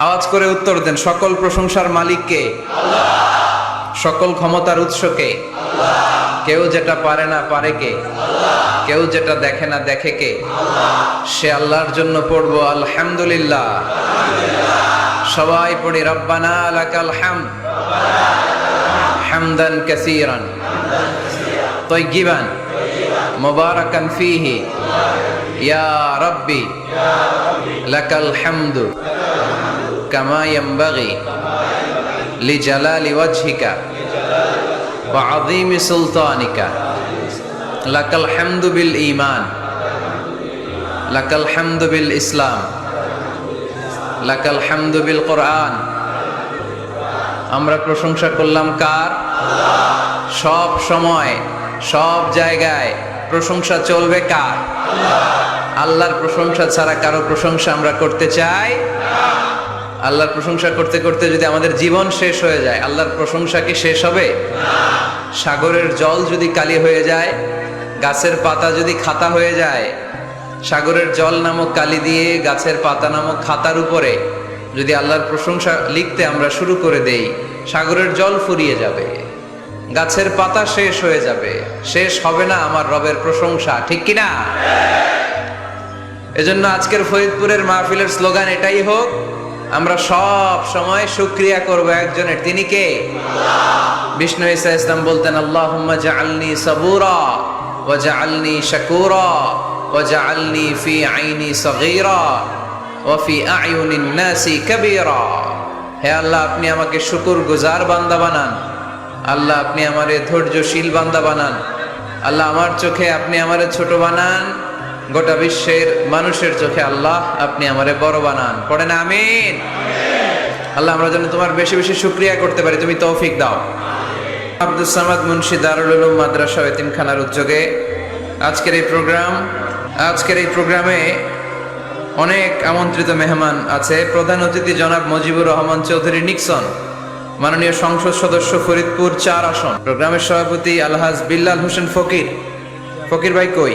আওয়াজ করে উত্তর দেন, সকল প্রশংসার মালিক কে? আল্লাহ। সকল ক্ষমতার উৎস কে? আল্লাহ। কেউ যেটা পারে না পারে কে? আল্লাহ। কেউ যেটা দেখে না দেখে কে? আল্লাহ। সে আল্লাহর জন্য পড়বো আলহামদুলিল্লাহ। সবাই পড়ি রব্বানা লাকাল হামদ হামদান কাসীরান তাইয়িবান মুবারাকান ফীহি ইয়া রাব্বি লাকাল হামদু কামা ইয়ানবাগি লিজালালি ওয়াজহিকা ওয়া আযীমি সুলতানিকা লাকাল হামদু বিল ঈমান লাকাল হামদু বিল ইসলাম লাকাল হামদু বিল কোরআন। আমরা প্রশংসা করলাম কার? আল্লাহ। সব সময় সব জায়গায় প্রশংসা চলবে কার? আল্লাহ। আল্লাহর প্রশংসা ছাড়া কারো প্রশংসা আমরা করতে চাই না। আল্লাহর প্রশংসা করতে করতে যদি আমাদের জীবন শেষ হয়ে যায়, আল্লাহর প্রশংসা কি শেষ হবে? না। সাগরের জল যদি কালি হয়ে যায়, গাছের পাতা যদি খাতা হয়ে যায়, সাগরের জল নামক কালি দিয়ে গাছের পাতা নামক খাতার উপরে যদি আল্লাহর প্রশংসা লিখতে আমরা শুরু করে দেই, সাগরের জল ফুরিয়ে যাবে, গাছের পাতা শেষ হয়ে যাবে, শেষ হবে না আমার রবের প্রশংসা, ঠিক কিনা? এজন্য আজকের ফরিদপুরের মাহফিলের স্লোগান এটাই হোক, আমরা সব সময় শুকরিয়া করব একজনের, তিনি কে? আল্লাহ। বিষ্ণু ঈসা ইসলাম বলতেন, আল্লাহুম্মা জাআলনি সাবুরা ওয়া জাআলনি শাকুরা ওয়াজআলনি ফি আইনি সগীরা ওয়া ফি আয়ুনিন নাসি কাবীরা। হে আল্লাহ, আপনি আমাকে শুকরগুজার বান্দা বানান। আল্লাহ, আপনি আমারে ধৈর্যশীল বান্দা বানান। আল্লাহ, আমার চোখে আপনি আমারে ছোট বানান, গোটা বিশ্বের মানুষের চোখে আল্লাহ আপনি আমারে বড় বানান। পড়েন আমিন। আল্লাহ, আমরা যেন তোমার বেশি বেশি শুকরিয়া করতে পারি, তুমি তৌফিক দাও। আব্দুস সামাদ মুন্সি দারুল উলুম মাদ্রাসা ও এতিমখানার উদ্যোগে আজকের এই প্রোগ্রামে অনেক আমন্ত্রিত মেহমান আছে। প্রধান অতিথি জনাব মুজিবুর রহমান চৌধুরী নিক্সন, মাননীয় সংসদ সদস্য ফরিদপুর 4 আসন। প্রোগ্রামের সভাপতি আলহাজ বিল্লাল হোসেন ফকির। ফকির ভাই কই?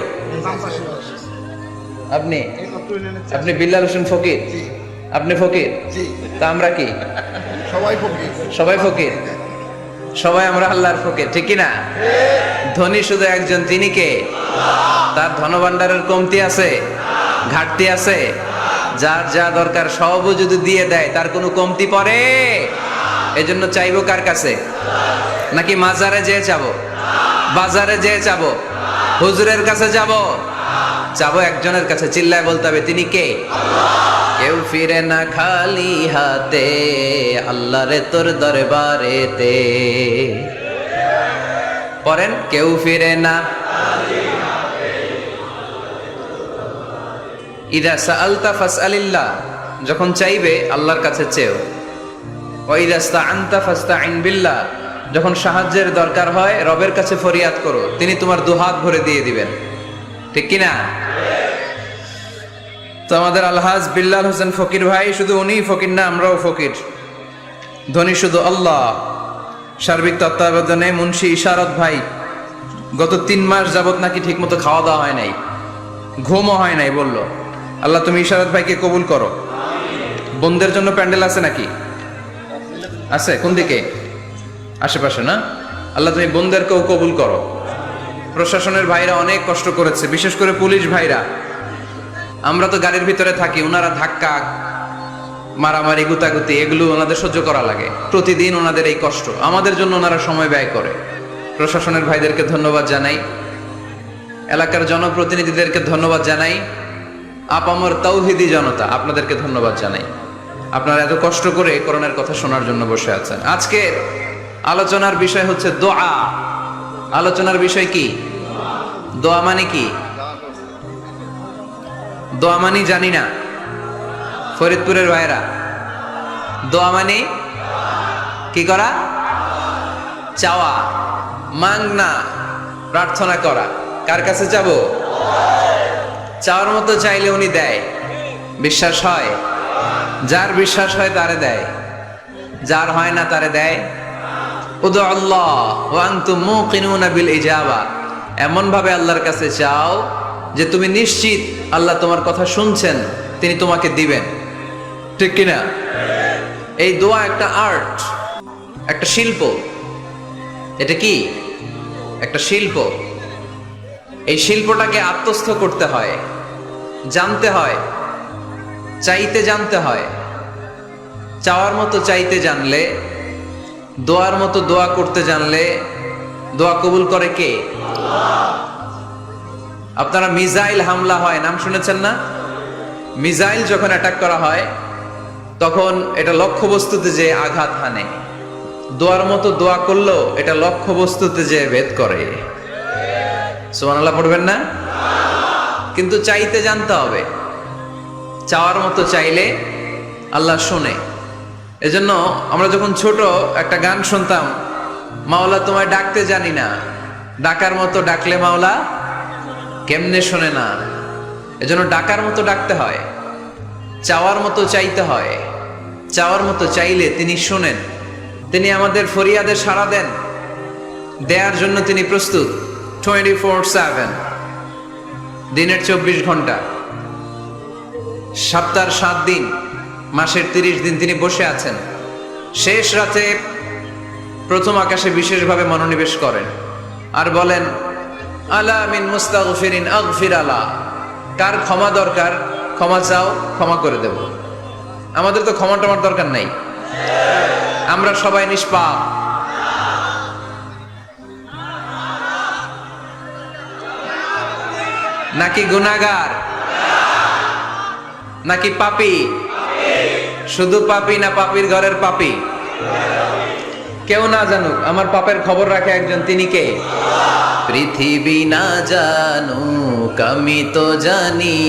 আপনি বিল্লাল হোসেন ফকির? আপনি ফকির? তা আমরা কি? সবাই ফকির। সবাই আমরা আল্লাহর ফকির, ঠিক কিনা? ধনী শুধু একজন, তিনি কে? তার ধনভাণ্ডারের কমতি আছে? ঘাটতি আছে? যার যা দরকার সবও যদি দিয়ে দেয়, তার কোনো কমতি পড়ে? এজন্য চাইবো কার কাছে? নাকি মাজারে যেয়ে চাবো? বাজারে যেয়ে চাবো? হুজুরের কাছে যাবো? যাবো একজনের কাছে, চিল্লায় বলতে হবে, তিনি কে? কেউ ফিরে না খালি হাতে, আল্লাহ রে তোর দরবারেতে। পড়েন, কেউ ফিরে না। ইদা সাআলতা ফাসআলিল্লাহ, যখন চাইবে আল্লাহর কাছে চেও। ওয়া ইদা ইসতাআনতা ফাসতাইন বিল্লাহ, যখন সাহায্যের দরকার হয় রবের কাছে ফরিয়াদ করো, তিনি তোমার দুহাত ভরে দিয়ে দিবেন, ঠিক কিনা? তো আমাদের আলহাজ বিল্লাল হোসেন ফকির ভাই, শুধু উনিই ফকির না, আমরাও ফকির। ধনী শুধু আল্লাহ। সার্বিক তত্ত্বাবধানে মুন্সি ইশারত ভাই গত 3 মাস যাবত নাকি ঠিক মতো খাওয়া দাওয়া হয় নাই, ঘুমও হয় নাই। বললো, আল্লাহ তুমি ইশারত ভাইকে কবুল করো। বোনদের জন্য প্যান্ডেল আছে নাকি? আছে? কোন দিকে? আশেপাশে না? আল্লাহ তুমি বোনদেরকেও কবুল করো। প্রশাসনের ভাইরা অনেক কষ্ট করেছে, বিশেষ করে পুলিশ ভাইরা। আমরা তো গাড়ির ভিতরে থাকি, ওনারা ধাক্কা মারামারি গুতাগুতি এগুলো ওনাদের সহ্য করা লাগে প্রতিদিন, ওনাদের এই কষ্ট, আমাদের জন্য ওনারা সময় ব্যয় করে। প্রশাসনের ভাইদেরকে ধন্যবাদ জানাই, এলাকার জনপ্রতিনিধিদেরকে ধন্যবাদ জানাই, আপামর তাওহীদি জনতা আপনাদেরকে ধন্যবাদ জানাই। আপনারা এত কষ্ট করে কোরআনের কথা শোনার জন্য বসে আছেন। আজকের আলোচনার বিষয় হচ্ছে দোয়া। আলোচনার বিষয় কি? দোয়া মানে কি? দোয়া মানে জানি না ফরিদপুরের ভাইরা। দোয়া মানে কি করা? চাওয়া, মাংনা, প্রার্থনা করা। কার কাছে চাবো? চাওয়ার মতো চাইলে উনি দেয়। বিশ্বাস হয়? যার বিশ্বাস হয় তারে দেয়, যার হয় না তারে দেয়। উদু আল্লাহ ওয়া আনতুম মুকিনুনা বিল ইজাবা, এমন ভাবে আল্লাহর কাছে চাও যে তুমি নিশ্চিত আল্লাহ তোমার কথা শুনছেন, তিনি তোমাকে দিবেন, ঠিক কিনা? এই দোয়া একটা আর্ট, একটা শিল্প। এটা কি? একটা শিল্প। এই শিল্পটাকে আত্মস্থ করতে হয়, জানতে হয়, চাইতে জানতে হয়। চাওয়ার মতো চাইতে জানলে, দোয়ার মতো দোয়া করতে জানলে দোয়া কবুল করে কে? আপনারা মিসাইল হামলা হয় নাম শুনেছেন না? মিসাইল যখন অ্যাটাক করা হয় তখন এটা লক্ষ্যবস্তুতে যে আঘাত হানে। দোয়ার মতো দোয়া করলেও এটা লক্ষ্যবস্তুতে যে ভেদ করে। সুবহানাল্লাহ পড়বেন না? কিন্তু চাইতে জানতে হবে। চাওয়ার মতো চাইলে আল্লাহ শোনে। এজন্য আমরা যখন ছোট একটা গান শুনতাম, মাওলা তোমায় ডাকতে জানি না, ডাকার মতো ডাকলে মাওলা কেমনে শোনে না। এজন্য ডাকার মতো ডাকতে হয়, চাওয়ার মতো চাইতে হয়। চাওয়ার মতো চাইলে তিনি শোনেন, তিনি আমাদের ফরিয়াদে সাড়া দেন, দেয়ার জন্য তিনি প্রস্তুত 24/7, দিনের 24 ঘন্টা, সপ্তাহের 7 দিন, মাসের 30 দিন তিনি বসে আছেন। শেষ রাতে প্রথম আকাশে বিশেষভাবে মনোনিবেশ করেন আর বলেন, আলা মিন মুস্তাগফিরিন আগফির আলা। কার ক্ষমা দরকার ক্ষমা চাও, ক্ষমা করে দেব। আমাদের তো ক্ষমা টমার দরকার নাই, আমরা সবাই নিষ্পাপ। নাকি গুনাহগার, নাকি পাপী? শুধু পাপী না পাপীর ঘরের পাপী? কেউ না জানুক, আমার পাপের খবর রাখে একজন, তিনি কে? পৃথিবী না জানুক আমি তো জানি,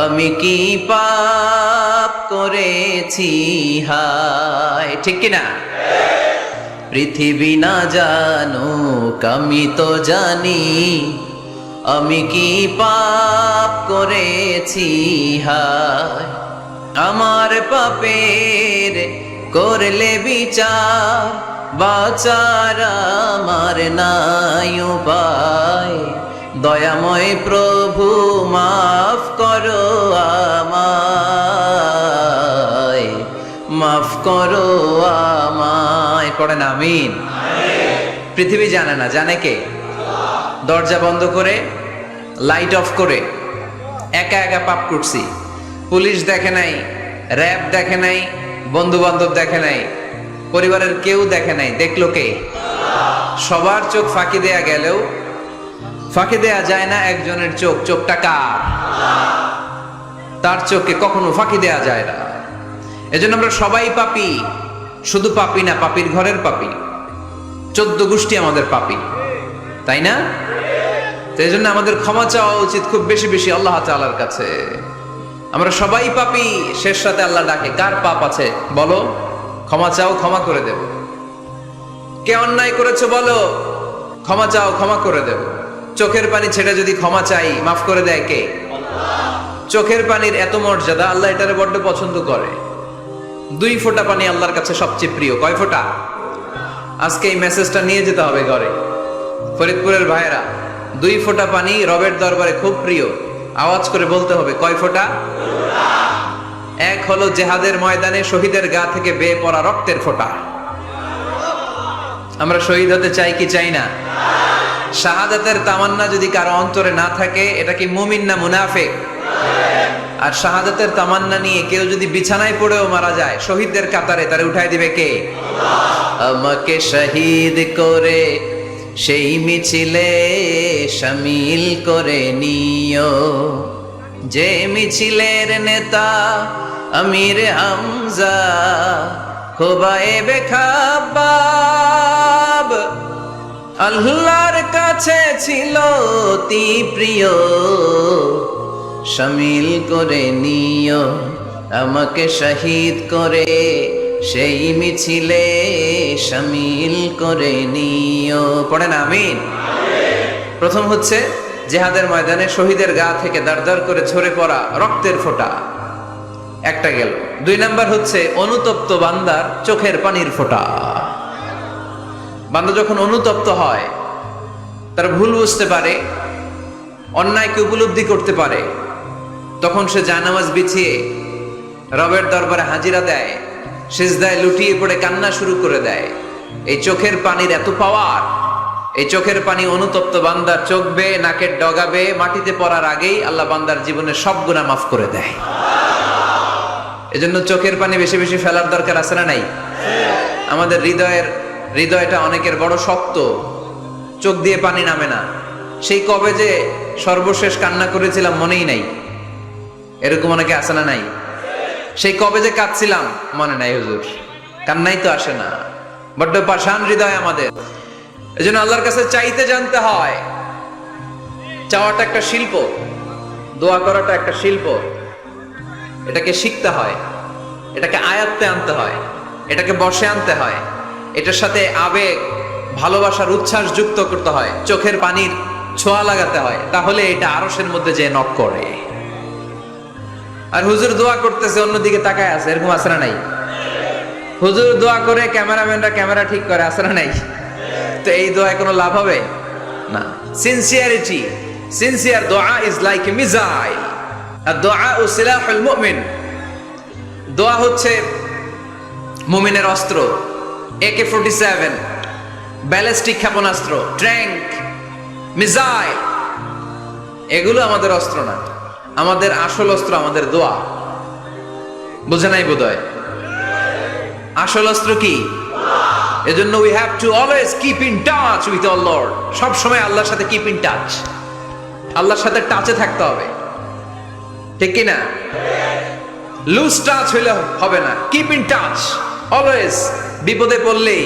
আমি কি পাপ করেছি হায়। ঠিক কিনা? পৃথিবী না জানুক আমি তো জানি, আমি কি পাপ করেছি হায়। আমার পাপের করলে বিচার, বাঁচার আমার নাই উপায়। দয়াময় প্রভু মাফ করো আমায়, মাফ করো আমায়। পড়েন আমিন। পৃথিবী জানে না, জানে কে? দরজা বন্ধ করে, লাইট অফ করে একা একা পাপ করছি। পুলিশ দেখে নাই, র্যাব দেখে নাই, বন্ধু বান্ধব দেখে নাই, পরিবারের কেউ দেখে নাই। দেখলো কে? সবার চোখ ফাঁকি দেয়া গেলেও ফাঁকি দেয়া যায় না একজনের চোখ। চোখটা কার? তার চোখকে কখনো ফাঁকি দেয়া যায় না। এজন্য আমরা সবাই পাপী। শুধু পাপী না, পাপীর ঘরের পাপী। 14 গোষ্ঠী আমাদের পাপী, তাই না? তো এই জন্য আমাদের ক্ষমা চাওয়া উচিত খুব বেশি বেশি আল্লাহ তাআলার কাছে। আমরা সবাই পাপী। শেষ রাতে আল্লাহ ডাকে, কার পাপ আছে বলো, ক্ষমা চাও, ক্ষমা করে দেব। কে অন্যায় করেছো বলো, ক্ষমা চাও, ক্ষমা করে দেব। চোখের পানি ছেড়ে যদি ক্ষমা চাই, মাফ করে দেয় কে? চোখের পানির এত মর্যাদা, আল্লাহ এটারে বড্ড পছন্দ করে। 2 ফোঁটা পানি আল্লাহর কাছে সবচেয়ে প্রিয়। কয় ফোঁটা? আজকে এই মেসেজটা নিয়ে যেতে হবে ঘরে। ফরিদপুরের ভাইয়েরা, 2 ফোঁটা পানি রবের দরবারে খুব প্রিয়। আওয়াজ করে বলতে হবে, কয় ফোঁটা? 1 হলো জেহাদের ময়দানে শহীদের গা থেকে বেয়ে পড়া রক্তের ফোঁটা। আমরা শহীদ হতে চাই কি চাই না? শাহাদাতের তামান্না যদি কারো অন্তরে না থাকে, এটা কি মুমিন না মুনাফিক? আর শাহাদাতের তামান্না নিয়ে কেউ যদি বিছানায় পড়েও মারা যায়, শহীদদের কাতারে তারে উঠাই দিবে কে? আমাকে শহীদ করে সেই মিছিলে শামিল করে নিও, যে মিছিলের নেতা আমির হামজা, খোবায়েবে খাব্বাব। আল্লাহর কাছে ছিল অতি প্রিয়, শামিল করে নিও আমাকে শহীদ করে সেই মিছিলে শামিল করে নিও। পড়েন আমিন। প্রথম হচ্ছে জিহাদের ময়দানে শহীদের গা থেকে দাঁড় করে ঝরে পড়া রক্তের ফোঁটা, একটা গেল। 2 নাম্বার হচ্ছে অনুতপ্ত বান্দার চোখের পানির ফোঁটা। বান্দা যখন অনুতপ্ত হয়, তার ভুল বুঝতে পারে, অন্যায়কে উপলব্ধি করতে পারে, তখন সে জায়নামাজ বিছিয়ে রবের দরবারে হাজিরা দেয়, সিজদায় লুটিয়ে পড়ে কান্না শুরু করে দেয়। এই চোখের পানির এত পাওয়ার, এই চোখের পানি অনুতপ্ত বান্দার চোখ বেয়ে নাকের ডগাবে মাটিতে পড়ার আগেই আল্লাহ বান্দার জীবনের সব গুনাহ মাফ করে দেয়। এজন্য চোখের পানি বেশি বেশি ফেলার দরকার আছে না নাই? আমাদের হৃদয়টা অনেকের বড় শক্ত, চোখ দিয়ে পানি নামে না। সেই কবে যে সর্বশেষ কান্না করেছিলাম মনেই নাই, এরকম অনেকে আছে না নাই? সেই কবে যে কাঁদছিলাম মনে নাই হুজুর, কান্নাই তো আসে না। বড্ড পাষাণ হৃদয় আমাদের। এজন্য আল্লাহর কাছে চাইতে জানতে হয়। চাওয়াটা একটা শিল্প, দোয়া করাটা একটা শিল্প। এটাকে শিখতে হয়, এটাকে আয়ত্তে আনতে হয়, এটাকে বশে আনতে হয়, এটার সাথে আবেগ, ভালোবাসার উচ্ছ্বাস যুক্ত করতে হয়, চোখের পানির ছোঁয়া লাগাতে হয়, তাহলে এটা আরশের মধ্যে যে নক করে। আর হুজুর দোয়া করতেছে অন্যদিকে তাকায় আছে, এরকম আছে না নাই? হুজুর দোয়া করে ক্যামেরাম্যানরা ক্যামেরা ঠিক করে, আছে না নাই? তো এই দোয়ায় কোনো লাভ হবে না। সিনসিয়ার দোয়া ইজ লাইক এ মিসাইল, আর দোয়া ও সিলাহুল মুমিন। দোয়া হচ্ছে মুমিনের অস্ত্র। AK-47 ব্যালিস্টিক ক্ষেপণাস্ত্র, ট্যাঙ্ক, মিসাইল, এগুলো আমাদের অস্ত্র না। আমাদের আসল অস্ত্র আমাদের দোয়া। বুঝে নাই বোধহয়? আসল অস্ত্র কি? এজন্য we have to always keep in touch with our Lord. সব সময় আল্লাহর সাথে keep in touch, আল্লাহর সাথে টাচে থাকতে হবে, ঠিক কি না? লুজ টাচ হইলে হবে না, কিপ ইন টাচ অলওয়েজ। বিপদে পড়লেই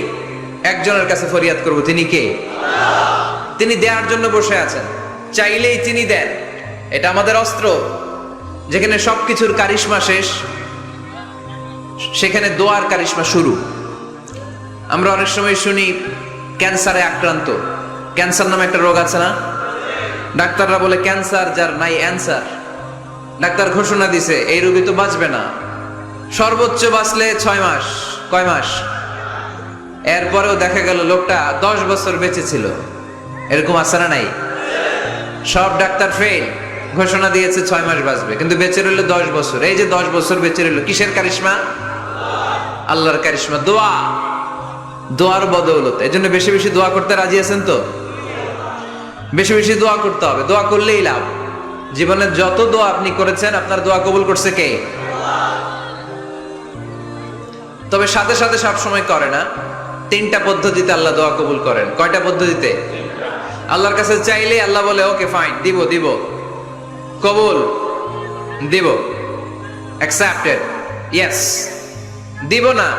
একজনের কাছে ফরিয়াদ করব, তিনি কে? তিনি দেওয়ার জন্য বসে আছেন, চাইলেই তিনি দেন। এটা আমাদের অস্ত্র। যেখানে সবকিছুর কারিশমা শেষ, সেখানে দোয়ার কারিশমা শুরু। আমরা অনেক সময় শুনি ক্যান্সারে আক্রান্ত। ক্যান্সার নামে একটা রোগ আছে না? ডাক্তাররা বলে ক্যান্সার যার নাই অ্যান্সার। ডাক্তার ঘোষণা দিছে এই রোগী তো বাঁচবে না, সর্বোচ্চ বাঁচলে 6 মাস। কয় মাস? এরপরেও দেখা গেল লোকটা 10 বছর বেঁচে ছিল। এরকম আছে না নাই? সব ডাক্তার ফেল, ঘোষণা দিয়েছে 6 মাস বাঁচবে, কিন্তু বেঁচে রইল 10 বছর। এই যে 10 বছর বেঁচে রইল, কিসের কারিশমা? আল্লাহর কারিশমা। দোয়া, দোয়ার বদৌলতে। এই জন্য বেশি বেশি দোয়া করতে রাজি আছেন তো? বেশি বেশি দোয়া করতে হবে, দোয়া করলেই লাভ। জীবনের যত দোয়া আপনি করেছেন, আপনার দোয়া কবুল করছে কে? তবে সাথে সাথে সব সময় করে না। 3টা পদ্ধতিতে আল্লাহ দোয়া কবুল করেন। কয়টা পদ্ধতিতে? আল্লাহর কাছে চাইলে আল্লাহ বলে ওকে ফাইন, দিব দিব, কবুল, দিব, অ্যাকসেপ্টেড, ইয়েস। দিব না,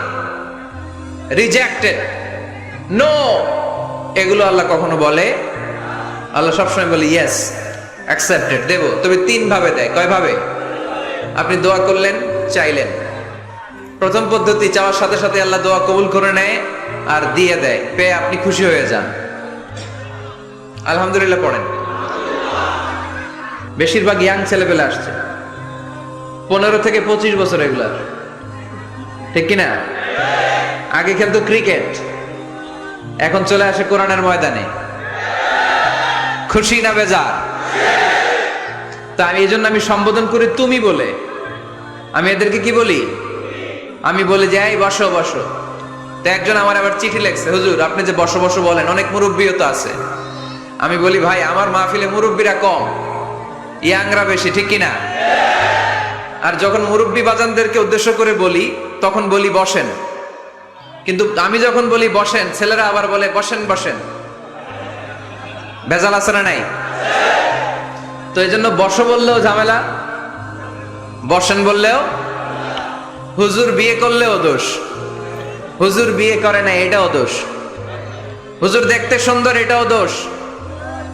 রিজেক্টেড, নো, এগুলো আল্লাহ কখনো বলে? আল্লাহ সবসময় বলে ইয়েস, অ্যাকসেপ্টেড, দেব। তবে 3 ভাবে দেয়। কয় ভাবে? আপনি দোয়া করলেন, চাইলেন। প্রথম পদ্ধতি, চাওয়ার সাথে সাথে আল্লাহ দোয়া কবুল করে নেয় আর দিয়ে দেয়, পেয়ে আপনি খুশি হয়ে যান। আলহামদুলিল্লাহ পড়েন। বেশিরভাগ ইয়াং ছেলেপেলে আসছে, 15 থেকে 25 বছর, এগুলার, ঠিক কিনা? আগে খেলতো ক্রিকেট, এখন চলে আসে কোরআনের ময়দানে। খুশি না বেজার? তা আমি এই জন্য আমি সম্বোধন করি তুমি বলে। আমি এদেরকে কি বলি? আমি বলি যে এই বসো বসো। তো একজন আমার আবার চিঠি লেখছে, হুজুর আপনি যে বসো বসো বলেন, অনেক মুরব্বিও তো আছে। আমি বলি ভাই, আমার মাহফিলে মুরব্বিরা কম, ইয়াংরা বেশি, ঠিক কিনা? আর যখন মুরব্বি বাজানদেরকে উদ্দেশ্য করে বলি, তখন বলি বসেন। কিন্তু আমি যখন বলি বসেন, ছেলেরা আবার বলে বসেন বসেন। ভেজাল আছে না নাই? তো এই জন্য বসো বললেও ঝামেলা, বসেন বললেও। হুজুর বিয়ে করলেও দোষ, হুজুর বিয়ে করে না এটাও দোষ, হুজুর দেখতে সুন্দর এটাও দোষ,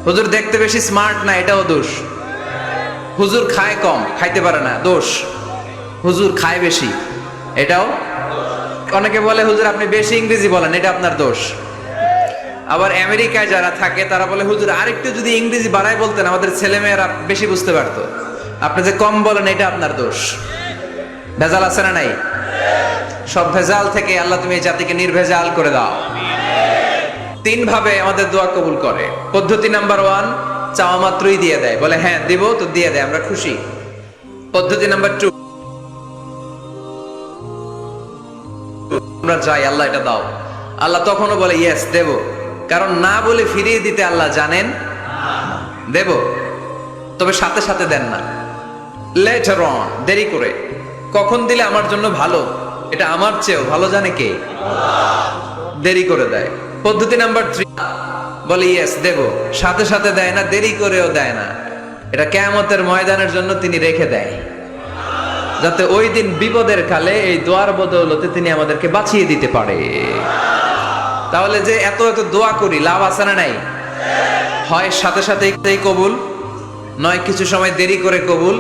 হুজুর দেখতে বেশি স্মার্ট না এটাও দোষ, হুজুর খায় কম, খাইতে পারে না, দোষ, হুজুর খায় বেশি, এটাও। অনেকে বলে হুজুর আপনি বেশি ইংরেজি বলেন, এটা আপনার দোষ। আবার আমেরিকায় যারা থাকে তারা বলে হুজুর আরেকটু যদি ইংরেজি বাড়ায় বলতেন আমাদের ছেলেমেয়েরা বেশি বুঝতে পারতো, আপনি যে কম বলেন এটা আপনার দোষ। ভেজাল আছে না নাই? সব ভেজাল থেকে আল্লাহ তুমি এই জাতিকে নির্ভেজাল করে দাও। 3 ভাবে আমাদের দোয়া কবুল করে। পদ্ধতি নাম্বার 1, চাওয়া মাত্রই দিয়ে দেয়, বলে হ্যাঁ দিব তো দিয়ে দেয়, আমরা খুশি। পদ্ধতি নাম্বার 2, আমরা যাই, আল্লাহ এটা দাও। আল্লাহ তখনও বলে ইয়েস দেব, কারণ না বলে ফিরিয়ে দিতে আল্লাহ জানেন দেব, তবে সাথে সাথে দেন না, লেটার অন, দেরি করে। কখন দিলে আমার জন্য ভালো, এটা আমার চেয়েও ভালো জানে কে? দেরি করে দেয়। পদ্ধতি নাম্বার 3, বলে ইয়েস দেব, সাথে সাথে দেয় না, দেরি করেও দেয় না। এটা কিয়ামতের ময়দানের জন্য তিনি রেখে দেয়, যাতে ওই দিন বিপদের কালে এই দোয়ার বদৌলতে তিনি আমাদেরকে বাঁচিয়ে দিতে পারে। তাহলে যে এত এত দোয়া করি, লাভ আছে না নাই? হয় সাথে সাথেই কবুল, নয় কিছু সময় দেরি করে কবুল,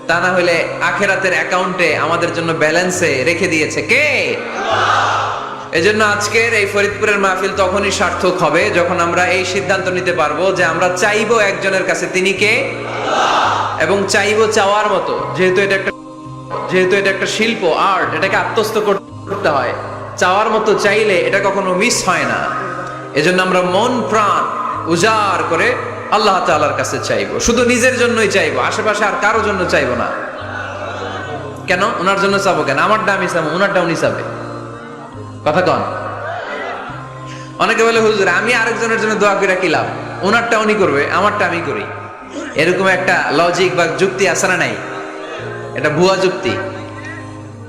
তা না হলে আখেরাতের অ্যাকাউন্টে আমাদের জন্য ব্যালেন্সে রেখে দিয়েছে কে? এজন্য আজকের এই ফরিদপুরের মাহফিল তখনই সার্থক হবে যখন আমরা এই সিদ্ধান্ত নিতে পারবো যে আমরা চাইবো একজনের কাছে, তিনি কে? এবং চাইবো চাওয়ার মতো। যেহেতু এটা একটা শিল্প, আর্ট, এটাকে আত্মস্থ করতে হয়। চাওয়ার মতো চাইলে এটা কখনো মিস হয় না। এজন্য আমরা মন প্রাণ উজাড় করে আল্লাহ তাআলার কাছে চাইবো, শুধু নিজের জন্যই চাইবো, আশেপাশে আর কারোর জন্য চাইবো না। কেন? ওনার জন্য চাবো কেন? আমারটা আমি চাবো, ওনারটা উনি চাবে। কথা কন। অনেকে বলে হুজুর আমি আরেকজনের জন্য দোয়া করে কি লাভ, ওনারটা উনি করবে, আমারটা আমি করি। এরকম একটা লজিক বা যুক্তি আছে না নাই? এটা ভুয়া যুক্তি,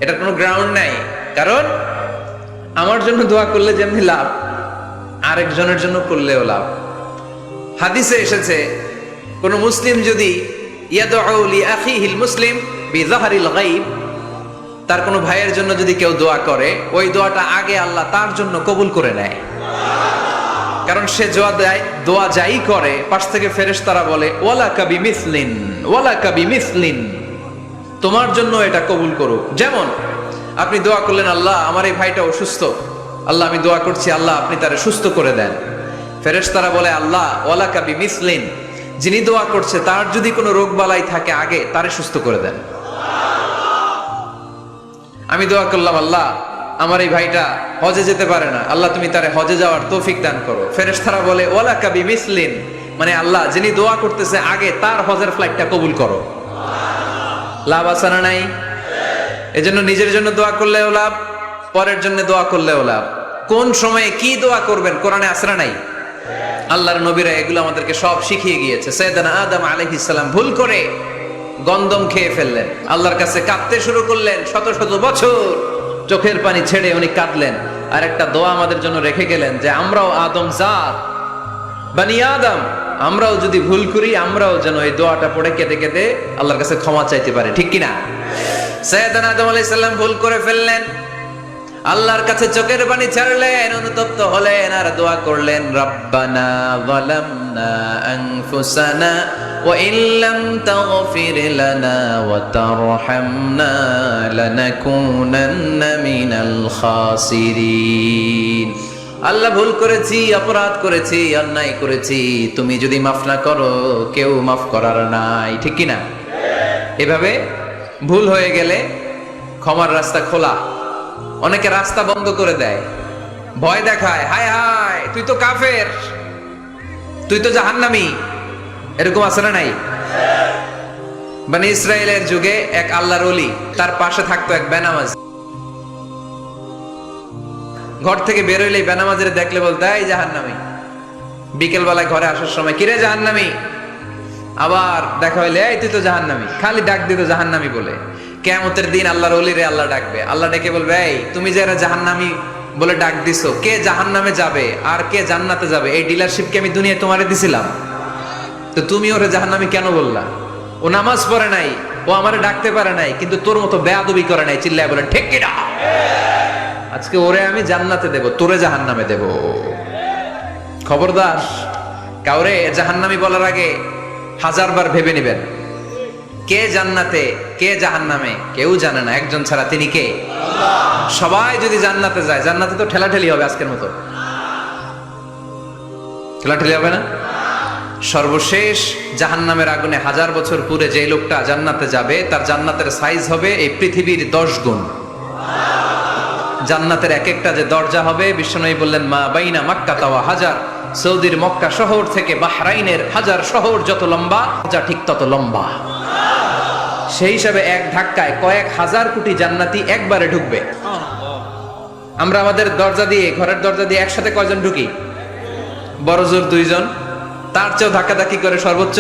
এটার কোনো গ্রাউন্ড নাই। কারণ আমার জন্য দোয়া করলে যেমনি লাভ, আরেকজনের জন্য করলেও লাভ। হাদিসে এসেছে কোন মুসলিম যদি ইয়াদউ লিআখিহিল মুসলিম বিযাহরিল গায়ব, তার কোনো ভাইয়ের জন্য যদি কেউ দোয়া করে, ওই দোয়াটা আগে আল্লাহ তার জন্য কবুল করে নেয়। কারণ সে দোয়া যাই করে, পাশ থেকে ফেরেশতারা বলে ওয়ালাকা বিমিসলিন, ওয়ালাকা বিমিসলিন, তোমার জন্য এটা কবুল করুক। যেমন আপনি দোয়া করলেন আল্লাহ আমার এই ভাইটা অসুস্থ, আল্লাহ আমি দোয়া করছি আল্লাহ আপনি তারে সুস্থ করে দেন। ফেরেশতারা বলে আল্লাহ ওয়ালাকা বিমিসলিন, যিনি দোয়া করছে তার যদি কোনো রোগ বালাই থাকে আগে তারে সুস্থ করে দেন। আমি দোয়া করলাম আল্লাহ আমার এই ভাইটা হজে যেতে পারে না, আল্লাহ তুমি তারে হজে যাওয়ার তৌফিক দান করো। ফেরেশতারা বলে ওয়ালাকা বিমিসলিন, মানে আল্লাহ যিনি দোয়া করতেছে আগে তার হজের ফ্লাইটটা কবুল করো। লাভ আছে না নাই? এজন্য নিজের জন্য দোয়া করলেও লাভ, পরের জন্য দোয়া করলেও লাভ। কোন সময়ে কি দোয়া করবেন কোরআনে আছে না নাই? আল্লাহর নবীরা এগুলো আমাদেরকে সব শিখিয়ে গিয়েছে। সাইয়েদনা আদম আলাইহিস সালাম ভুল করে গন্ধম খেয়ে ফেললেন, আল্লাহর কাছে কাঁদতে শুরু করলেন, শত শত বছর চোখের পানি ছেড়ে উনি কাঁদলেন। আর একটা দোয়া আমাদের জন্য রেখে গেলেন যে আমরাও আদম জাত, বানি আদম, আমরাও যদি ভুল করি আমরাও যেন এই দোয়াটা পড়ে কেঁদে কেঁদে আল্লাহর কাছে ক্ষমা চাইতে পারি, ঠিক কিনা? সাইয়েদনা আদম আলাইহিস সালাম ভুল করে ফেললেন, আল্লাহর কাছে চোখের পানি ছাড়লেন, অনুতপ্ত হলেন আর দোয়া করলেন রব্বানা যালামনা আনফুসানা ওয়া ইল্লাম তাগফির লানা ওয়া তারহামনা লানাকুনান্না মিনাল খাসিরিন। আল্লাহ ভুল করেছি, অপরাধ করেছি, অন্যায় করেছি, তুমি যদি মাফ না করো কেউ মাফ করার নাই, ঠিক কিনা? এভাবে ভুল হয়ে গেলে ক্ষমার রাস্তা খোলা। অনেকে রাস্তা বন্ধ করে দেয়, ভয় দেখায়, হায় হায় তুই তো কাফের, তুই তো জাহান্নামী, এরকম আছে না নাই? বনি ইসরায়েলের যুগে এক আল্লাহর ওলি, তার পাশে থাকতো এক বেনামাজি। ঘর থেকে বের হইলেই বেনামাজির দেখলে বলতে এই জাহান্নামী। বিকেল বেলায় ঘরে আসার সময় কিরে জাহান্নামী, আবার দেখা হইলে এই তুই তো জাহান্নামী, খালি ডাক দিত জাহান্নামী বলে। কিয়ামতের দিন আল্লাহর ওলিরে আল্লাহ ডাকবে, আল্লাহ ডেকে বলবে এই তুমি যারা জাহান্নামী বলে ডাক দিছো, কে জাহান্নামে যাবে আর কে জান্নাতে যাবে এই ডিলারশিপ কি আমি দুনিয়ায় তোমারে দিছিলাম? তো তুমি ওরে জাহান্নামী কেন বললা? ও নামাজ পড়ে নাই, ও আমারে ডাকতে পারে নাই, কিন্তু তোর মতো বেয়াদবি করে নাই, চিল্লায় বলেন ঠিক কিনা? আজকে ওরে আমি জান্নাতে দেব, তোরে জাহান্নামে দেব। খবরদার, কাউরে জাহান্নামী বলার আগে 1000 বার ভেবে নেবেন। কে জান্নাতে কে জাহান্নামে কেউ জানে না, একজন ছাড়া, তিনি কে? সবাই যদি জান্নাতে যায়, জান্নাতে তো ঠেলাঠেলি হবে আজকের মতো, ঠেলাঠেলি হবে না? সর্বশেষ জাহান্নামের আগুনে 1000 বছর পুরে যে লোকটা জান্নাতে যাবে তার জান্নাতের সাইজ হবে এই পৃথিবীর 10 গুণ। জান্নাতের এক একটা যে দরজা হবে, বিশ্বনবী বললেন মা বাইনা মক্কা ওয়া হাজার, সৌদির মক্কা শহর থেকে বাহরাইনের হাজার শহর যত লম্বা, যা ঠিক তত লম্বা। সেই হিসাবে এক ধাক্কায় কয়েক হাজার কোটি জান্নাতি একবারে ঢুকবে। আমরা আমাদের দরজা দিয়ে, ঘরের দরজা দিয়ে একসাথে কয়জন ঢুকি? বড় জোর 2 জন, তার চেয়েও ধাক্কাধাক্কি করে সর্বোচ্চ।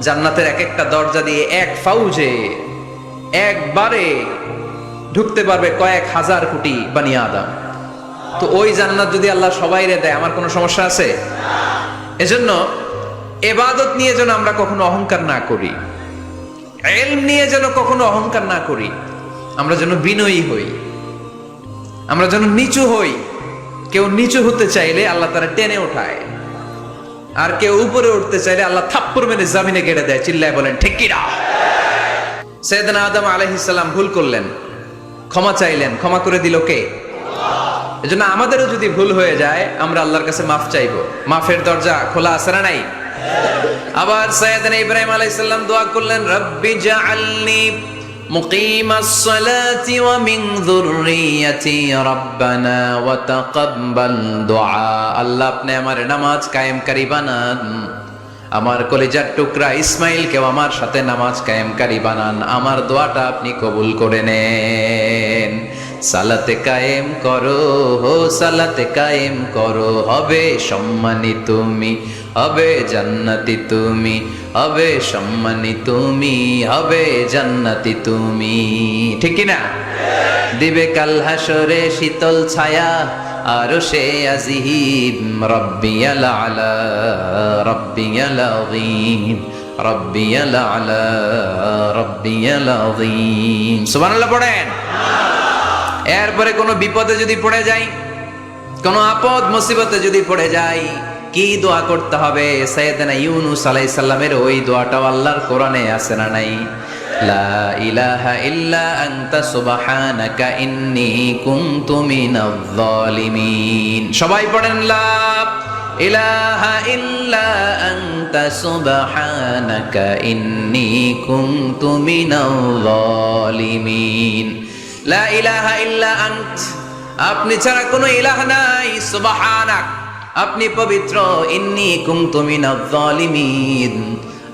জান্নাতের এক একটা দরজা দিয়ে এক ফাউজে একবারে ঢুকতে পারবে কয়েক হাজার কোটি বানি আদম। তো ওই জান্নাত যদি আল্লাহ সবাইরে দেয়, আমার কোনো সমস্যা আছে? এজন্য ইবাদত নিয়ে যেন আমরা কখনো অহংকার না করি, ইলম নিয়ে যেন কখনো অহংকার না করি। আমরা যেন বিনয়ী হই, আমরা যেন নিচু হই। কেউ নিচু হতে চাইলে আল্লাহ তারা টেনে ওঠায়, আর কেউ উপরে উঠতে চাইলে আল্লাহ থাপ্পড় মেরে জামিনে গেড়ে দেয়। চিল্লায় বলেন ঠিক কি না? সাইয়েদনা আদম আলাইহিস সালাম ভুল করলেন, ক্ষমা চাইলেন, ক্ষমা করে দিল কে? এজন্য আমাদেরও যদি ভুল হয়ে যায় আমরা আল্লাহর কাছে মাফ চাইবো। মাফের দরজা খোলা আছে না নাই? আবার সাইয়েদনা ইব্রাহিম আলাইহিস সালাম দোয়া করলেন, রব্বি জাআলনি মুকিমাস সালাতি ওয়া মিন যুররিয়াতি রাব্বানা ওয়া তাকাব্বাল দুআ। আল্লাহ আপনি আমার নামাজ কায়েমকারী বানান, আমার কলিজার টুকরা ইসমাইলকেও আমার সাথে নামাজ কায়েমকারী বানান, আমার দোয়াটা আপনি কবুল করে নেন। সালাতে কায়েম করো, হো সালাতে কায়েম করো, হবে সম্মানী তুমি, হবে জান্নাতি তুমি, হবে সম্মানী তুমি, হবে জান্নাতি তুমি। ঠিক কি না? দিবে কাল হাসরে শীতল ছায়া আরশে আজিম, রব্বিয়াল আলা রব্বিয়াল আযীম, রব্বিয়াল আলা রব্বিয়াল আযীম। সুবহানাল্লাহ পড়েন। এরপরে কোনো বিপদে যদি পড়ে যাই, কোনো আপদ মুসিবতে যদি পড়ে যাই, কি দোয়া করতে হবে? সাইয়েদনা ইউনূস আলাইহিস সালামের ওই দোয়াটাও আল্লাহর কোরআনে আছে না নাই? লা ইলাহা ইল্লা আনতা সুবহানাকা ইন্নী কুনতু মিনাজ জালিমিন। সবাই পড়েন, লা ইলাহা ইল্লা আনতা সুবহানাকা ইন্নী কুনতু মিনাজ জালিমিন। লা ইলাহা ইল্লা আন্ত, আপনি ছাড়া কোনো ইলাহ নাই, সুবহানাক, আপনি পবিত্র, ইন্নী কুনতু মিনাজ জালিমিন,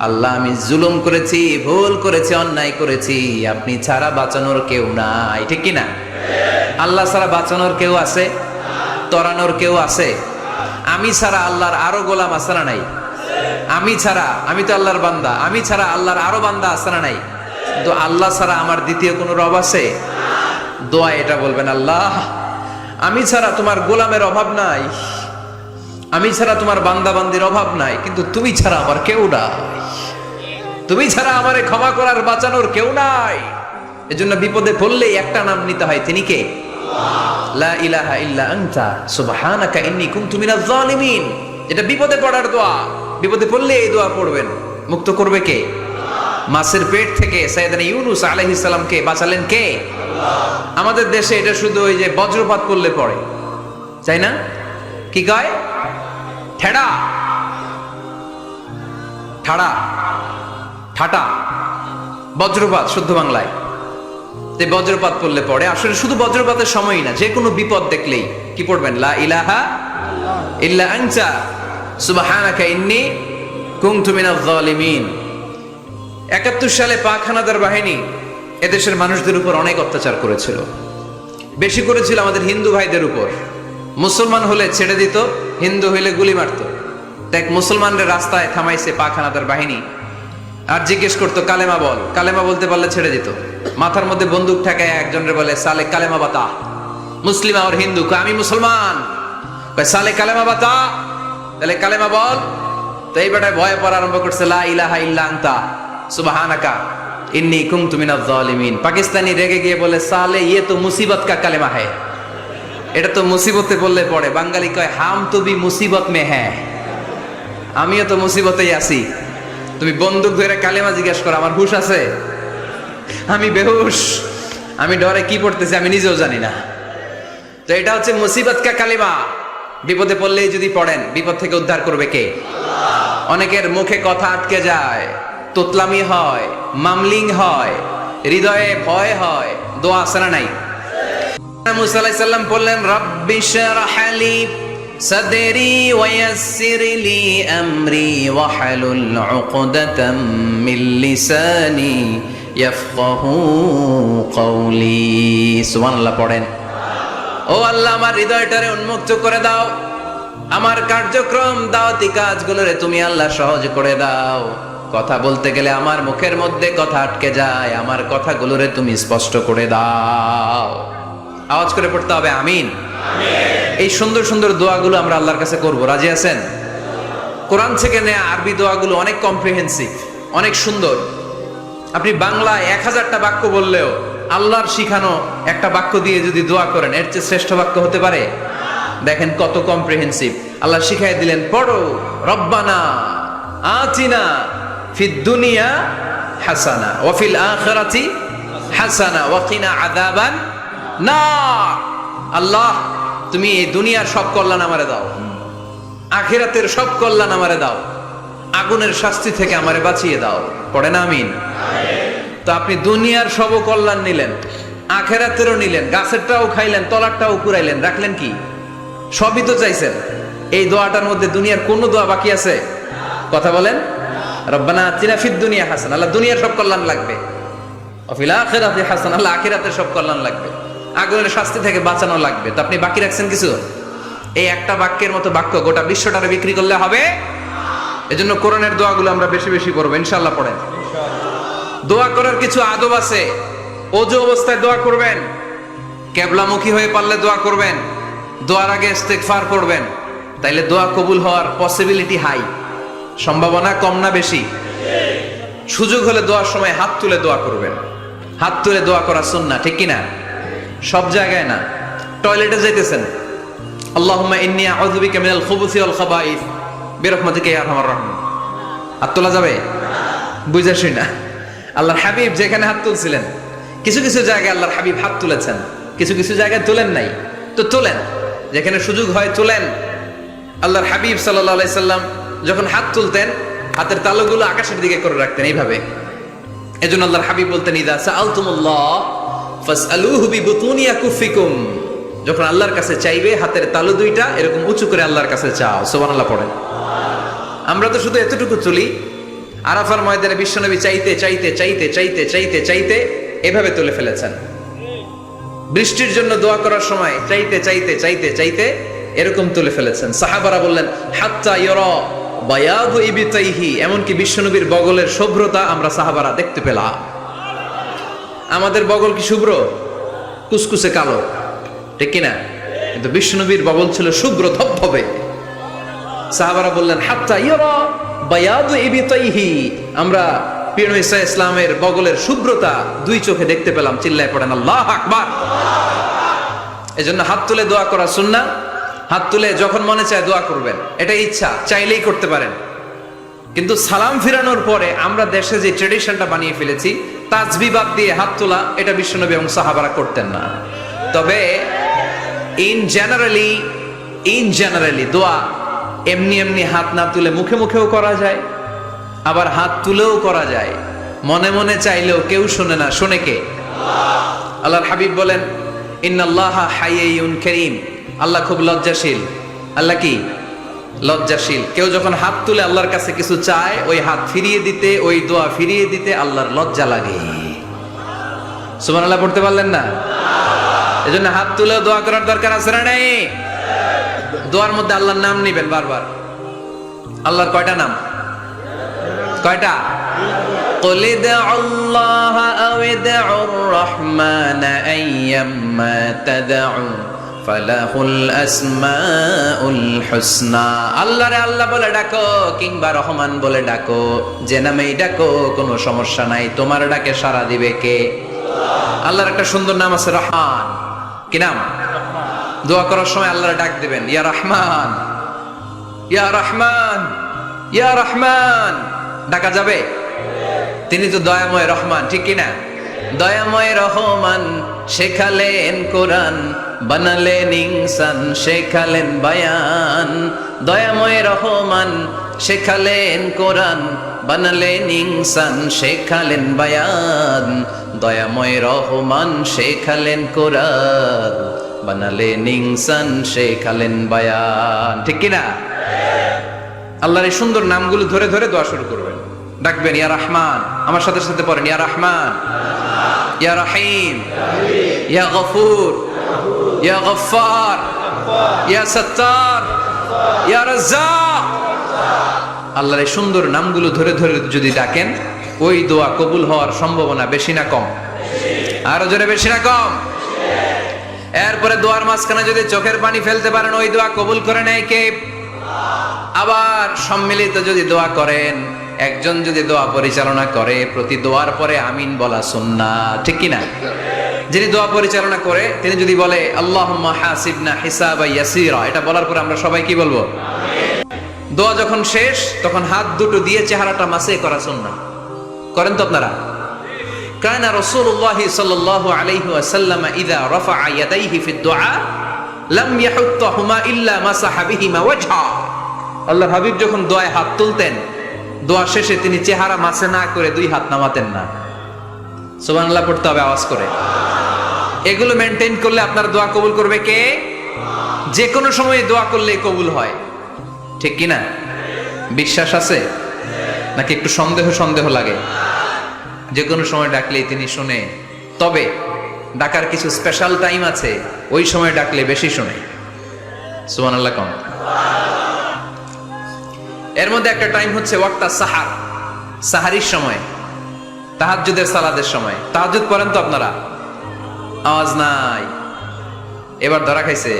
আল্লাহ আমি জুলুম করেছি, ভুল করেছি, অন্যায় করেছি, আপনি ছাড়া বাঁচানোর কেউ নাই। ঠিক কি না? আল্লাহ ছাড়া বাঁচানোর কেউ আছে? তরানোর কেউ আছে? আমি ছাড়া আল্লাহর আরো গোলাম আছে না নাই? আমি ছাড়া, আমি তো আল্লাহর বান্দা, আমি ছাড়া আল্লাহর আরো বান্দা আছে না নাই? তো আল্লাহ ছাড়া আমার দ্বিতীয় কোনো রব আছে? দোয়া এটা বলবেন, আল্লাহ আমি ছাড়া তোমার গোলামের অভাব নাই, আমি ছাড়া তোমার বান্দা বান্দির অভাব নাই, কিন্তু তুমি ছাড়া আমার কেউ নাই, তুমি ছাড়া আমারে ক্ষমা করার বাঁচানোর কেউ নাই। এজন্য বিপদে পড়লেই একটা নাম নিতে হয়, তিনি কে? লা ইলাহা ইল্লা আনতা সুবহানাকা ইন্নী কুনতু মিনাজ জালিমিন। এটা বিপদে পড়ার দোয়া, বিপদে পড়লে এই দোয়া পড়বেন। মুক্ত করবে কে? মাছের পেট থেকে সাইয়েদনা ইউনূস আলাইহিস সালামকে বাঁচালেন কে? আমাদের দেশে এটা শুধু ওই যে বজ্রপাত পড়লে পড়ে, তাই না? কি কয়? ঠেড়া, ঠাড়া, ঠাটা, বজ্রপাত শুদ্ধ বাংলায়। তে বজ্রপাত পড়লে পড়ে। আসলে শুধু বজ্রপাতের সময়ই না, যে কোনো বিপদ দেখলেই কি পড়বেন? লা ইলাহা ইল্লা আনতা সুবহানাকা ইন্নী কুনতু মিনাজ জালিমিন। ৭১ সালে পাক হানাদার বাহিনী এদেশের মানুষদের উপর অনেক অত্যাচার করেছিল, বেশি করেছিল আমাদের হিন্দু ভাইদের উপর। মুসলমান হলে ছেড়ে দিত, হিন্দু হইলে গুলি মারত। দেখ, মুসলমানদের রাস্তায় থামাইছে পাক হানাদার বাহিনী, আর জিজ্ঞেস করতো কালেমা বল, কালেমা বলতে পারলে ছেড়ে দিত। মাথার মধ্যে বন্দুক ঠেকায় একজনের বলে, সালে কালেমা বাতা। মুসলিম আর হিন্দু, আমি মুসলমান, সালে কালেমা বাতা, তাহলে কালেমা বল। তো এই বেটায় ভয় পড়া আরম্ভ করছে, লা ইলাহা ইল্লা আনতা সুবহানাকা ইন্নী কুনতু মিনাজ জালিমিন। পাকিস্তানি রেগে গিয়ে বলে, সালে ইয়ে তো মুসিবত কা কালেমা হ্যায়, এটা তো মুসিবতে বললে পড়ে। বাঙালি কয়, হাম তো ভি মুসিবত মে হ্যায়, আমিও তো মুসিবতেই আছি। তুমি বন্দুক ধরে কালেমা জিজ্ঞেস করো, আমার হুশ আছে? আমি বেহুশ, আমি ডরে কি পড়তেছি আমি নিজেও জানি না। তো এটা হচ্ছে মুসিবত কা কালেমা। বিপদে পড়লেই যদি পড়েন, বিপদ থেকে উদ্ধার করবে কে? অনেকের মুখে কথা আটকে যায়, তোতলামি হয়, মামলিং হয়, হৃদয়ে ভয় হয়, দোয়া আছে না নাই? মুসা আলাইহিস সালাম বললেন, রাব্বি শরহ লি সাদরি ওয়া ইয়াসসির লি আমরি ওয়াহলুল উকদাতাম মিন লিসানি ইয়াফকাহু কওলি। সুবহানাল্লাহ পড়েন। ও ও আল্লাহ, আমার হৃদয়টারে উন্মুক্ত করে দাও, আমার কার্যক্রম দাওয়াতি কাজগুলোরে তুমি আল্লাহ সহজ করে দাও। কথা বলতে গেলে আমার মুখের মধ্যে কথা আটকে যায়, আমার কথাগুলোরে তুমি স্পষ্ট করে দাও। আওয়াজ করে পড়তে হবে আমিন। এই সুন্দর সুন্দর দোয়াগুলো আমরা আল্লাহর কাছে করব, রাজি আছেন? কোরআন থেকে নেয়া আরবি দোয়াগুলো অনেক কম্প্রিহেন্সিভ, অনেক সুন্দর। আপনি বাংলায় 1000টা বাক্য বললেও আল্লাহর শিখানো একটা বাক্য দিয়ে যদি দোয়া করেন, এর চেয়ে শ্রেষ্ঠ বাক্য হতে পারে? দেখেন কত কম্প্রিহেন্সিভ। আল্লাহ শিখাই দিলেন, পড়ো রব্বানা আতিনা ফিদ দুনিয়া হাসানা ওয়া ফিল আখিরাতি হাসানা ওয়া কিনা আযাবান নার। আল্লাহ, তুমি এই দুনিয়ার সব কল্যাণ আমারে দাও, আখিরাতের সব কল্যাণ আমারে দাও, আগুনের শাস্তি থেকে আমারে বাঁচিয়ে দাও। পড়েন আমিন। তো আপনি দুনিয়ার সব কল্যাণ নিলেন, আখিরাতেরও নিলেন, গাছেরটাও খাইলেন, তলারটাও কুড়াইলেন, রাখলেন কি? সবই তো চাইছেন। এই দোয়াটার মধ্যে দুনিয়ার কোন দোয়া বাকি আছে? কথা বলেন। রব্বানা আতিনা ফিদ দুনিয়া হাসানা, আল্লাহ দুনিয়ার সব কল্যাণ লাগবে। ওয়া ফিল আখিরাতি হাসানা, আল্লাহ আখিরাতের সব কল্যাণ লাগবে, আগুনের শাস্তি থেকে বাঁচানো লাগবে। তো আপনি বাকি রাখছেন কিছু? এই একটা বাক্যের মতো বাক্য গোটা বিশ্বটারে বিক্রি করলে হবে? এজন্য কোরআনের দোয়াগুলো আমরা বেশি বেশি করবো, ইনশাআল্লাহ। পড়েন। দোয়া করার কিছু আদব আছে। ওযু অবস্থায় দোয়া করবেন, কিবলামুখী হয়ে পারলে দোয়া করবেন, দোয়ার আগে ইস্তেগফার করবেন, তাইলে দোয়া কবুল হওয়ার পসিবিলিটি হাই। সম্ভাবনা কম না বেশি? সুযোগ হলে দোয়ার সময় হাত তুলে দোয়া করবেন। হাত তুলে দোয়া করা সুন্নাহ, ঠিক কি না? সব জায়গায় না। টয়লেটে যাইতেছেন, আল্লাহুম্মা ইন্নী আউযু বিকা মিনাল খুবুসি ওয়াল খাবাইস বিরহমাতিকা ইয়া আরহামার রাহিমিন। হাত তোলা যাবে? বুঝাসই না। আল্লাহর হাবিব যেখানে হাত তুলছিলেন, কিছু কিছু জায়গায় আল্লাহর হাবিব হাত তুলেছেন, কিছু কিছু জায়গায় তুলেন নাই। তো তুলেন, যেখানে সুযোগ হয় তুলেন। আল্লাহর হাবিব সাল্লাল্লাহু আলাইহি সাল্লাম যখন হাত তুলতেন, হাতের তালুগুলো আকাশের দিকে করে রাখতেন এইভাবে। এজন্য আল্লাহর হাবিব বলতেন, ইযা সাআলতুমুল্লাহ ফাসআলুহু বিবুতুনি আকুফিকুম। যখন আল্লাহর কাছে চাইবে, হাতের তালু দুইটা এরকম উঁচু করে আল্লাহর কাছে চাও। সুবহানাল্লাহ পড়েন। আমরা তো শুধু এতটুকু তুলি। আরাফার ময়দানে বিশ্বনবী চাইতে চাইতে চাইতে চাইতে চাইতে চাইতে এভাবে তুলে ফেলেছেন। বৃষ্টির জন্য দোয়া করার সময় চাইতে চাইতে চাইতে চাইতে এরকম তুলে ফেলেছেন। সাহাবারা বললেন, হাত্তা ইয়ারা বায়াদু ইবতাইহি, এমনকি বিশ্বনবীর বগলের শুভ্রতা আমরা সাহাবারা দেখতে পেলাম। আমাদের বগল কি শুভ্র? কুসকুসে কালো, ঠিক কিনা? কিন্তু বিশ্বনবীর বগল ছিল শুভ্র ধবধবে। সাহাবারা বললেন, হাত্তা ইয়ারা বায়াদু ইবতাইহি, আমরা প্রিয় নবী সাল্লাল্লাহু আলাইহি ইসলামের বগলের শুভ্রতা দুই চোখে দেখতে পেলাম। চিল্লায় পড়েন আল্লাহু আকবার। এজন্য হাত তুলে দোয়া করা সুন্নাহ। হাত তুলে যখন মনে চায় দোয়া করবেন, এটা ইচ্ছা, চাইলেই করতে পারেন। কিন্তু সালাম ফিরানোর পরে আমরা দেশে যে ট্রেডিশনটা বানিয়ে ফেলেছি, তাসবিহ বাদ দিয়ে হাত তোলা, এটা বিশ্বনবী এবং সাহাবারা করতেন না। তবে ইন জেনারেলি দোয়া এমনি এমনি হাত না তুলে মুখে মুখেও করা যায়, আবার হাত তুলেও করা যায়। মনে মনে চাইলেও কেউ শোনে না, শোনে কে? আল্লাহর হাবিব বলেন, ইন্নাল্লাহা হাইয়্যুন কারীম, আল্লাহ খুব লজ্জাশীল। আল্লাহ কি? লজ্জাশীল। কেউ যখন হাত তুলে আল্লাহর কাছে কিছু চায়, ওই হাত ফিরিয়ে দিতে, ওই দোয়া ফিরিয়ে দিতে আল্লাহর লজ্জা লাগে। সুবহানাল্লাহ পড়তে পারলেন না? এজন্য হাত তুলে দোয়া করার দরকার আছে না নাই? দোয়ার মধ্যে আল্লাহর নাম নিবেন বারবার। আল্লাহর কয়টা নাম? কয়টা? قل ادعوا الله أو ادعوا الرحمن أيما تدعوا فله الأسماء الحسنى। আল্লাহ রে আল্লাহ বলে ডাকো, কিংবা রহমান বলে ডাকো, যে নামেই ডাকো কোনো সমস্যা নাই, তোমার ডাকে সাড়া দিবে কে? আল্লাহর একটা সুন্দর নাম আছে, রহমান। কি নাম? দোয়া করার সময় আল্লাহর ডাক দিবেন, ইয়া রহমান, ইয়া রহমান, ইয়া রহমান। ডাকা যাবে? তিনি তো দয়াময় রহমান, ঠিক কিনা? দয়াময় রহমান শেখালেন কোরআন, বানালেন ইনসান, শেখালেন বায়ান। দয়াময় রহমান শেখালেন কোরআন, বানালেন ইনসান, শেখালেন বায়ান। দয়াময় রহমান শেখালেন কোরআন, বানালেন ইনসান, শেখালেন বায়ান, ঠিক কিনা? আল্লাহর এই সুন্দর নামগুলো ধরে ধরে দোয়া শুরু করবেন। ডাকবেন, ইয়া রহমান, আমার সাথে সাথে পড়েন, ইয়া রহমান, ইয়া রহিম, ইয়া গফুর, ইয়া গফফার, ইয়া সাত্তার, ইয়া রাজ্জাক। আল্লাহর এই সুন্দর নামগুলো ধরে ধরে যদি ডাকেন, ওই দোয়া কবুল হওয়ার সম্ভাবনা বেশি না কম? আরো জোরে, বেশি না কম? এরপরে দোয়ার মাঝখানে যদি চোখের পানি ফেলতে পারেন, ওই দোয়া কবুল করে নেয় কে? আবার সম্মিলিত যদি দোয়া করেন, একজন যদি দোয়া পরিচালনা করে, প্রতি দোয়ার পরে আমিন বলা সুন্নাত, ঠিক কি না? যিনি দোয়া পরিচালনা করে তিনি যদি বলে আল্লাহুম্মা হাসিবনা হিসাবান ইয়াসীরা, এটা বলার পরে আমরা সবাই কি বলবো? আমিন। দোয়া যখন শেষ তখন হাত দুটো দিয়ে চেহারাটা মাসে করা সুন্নাত। করেন তো আপনারা? কানা রাসূলুল্লাহ সাল্লাল্লাহু আলাইহি ওয়াসাল্লাম ইযা রাফা'a ইয়াদাইহি ফিদ দুআ লাম ইয়াহুত্তাহুমা ইল্লা মাসাহা বিহিমা ওয়াজহা। আল্লাহর হাবিব যখন দোয়ায় হাত তুলতেন, দোয়া শেষে তিনি চেহারা মাসে না করে দুই হাত নামাতেন না। সুবহানাল্লাহ পড়তে হবে আওয়াজ করে। এগুলো মেনটেন করলে আপনার দোয়া কবুল করবে কে? যে কোনো সময় দোয়া করলে কবুল হয়, ঠিক কি না? বিশ্বাস আছে নাকি একটু সন্দেহ সন্দেহ লাগে? যে কোনো সময় ডাকলেই তিনি শুনে, তবে ডাকার কিছু স্পেশাল টাইম আছে, ওই সময় ডাকলে বেশি শুনে। সুবহানাল্লাহ কোন? এর মধ্যে একটা টাইম হচ্ছে ওয়াক্তা সাহার, সাহারির সময়, তাহাজ্জুদের সালাতের সময়। তাহাজ্জুদ পড়েন তো আপনারা? আওয়াজ নাই, এবার ধরা খাইছে।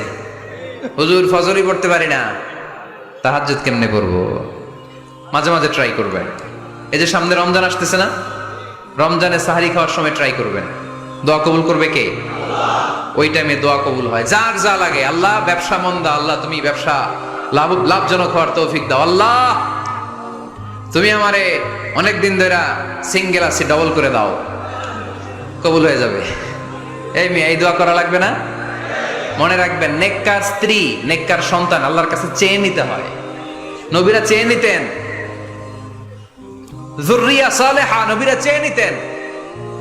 হুজুর ফজরই পড়তে পারি না, তাহাজ্জুদ কেমনে করবো? মাঝে মাঝে ট্রাই করবেন। এই যে সামনে রমজান আসতেছে না, রমজানে সাহারি খাওয়ার সময় ট্রাই করবেন। দোয়া কবুল করবে কে? ওই টাইমে দোয়া কবুল হয়। যার যা লাগে, আল্লাহ ব্যবসা মন্দা, আল্লাহ তুমি ব্যবসা লাভজনক হওয়ার তৌফিক দাও, আল্লাহ তুমি আমারে অনেকদিন ধরে সিঙ্গেল আছি, ডবল করে দাও, কবুল হয়ে যাবে। এই মেয়ে, এই দোয়া করা লাগবে না? মনে রাখবেন, নেককার স্ত্রী, নেককার সন্তান আল্লাহর কাছে চেয়ে নিতে হয়। নবীরা চেয়ে নিতেন, যুররিয়া সালেহা নবীরা চেয়ে নিতেন।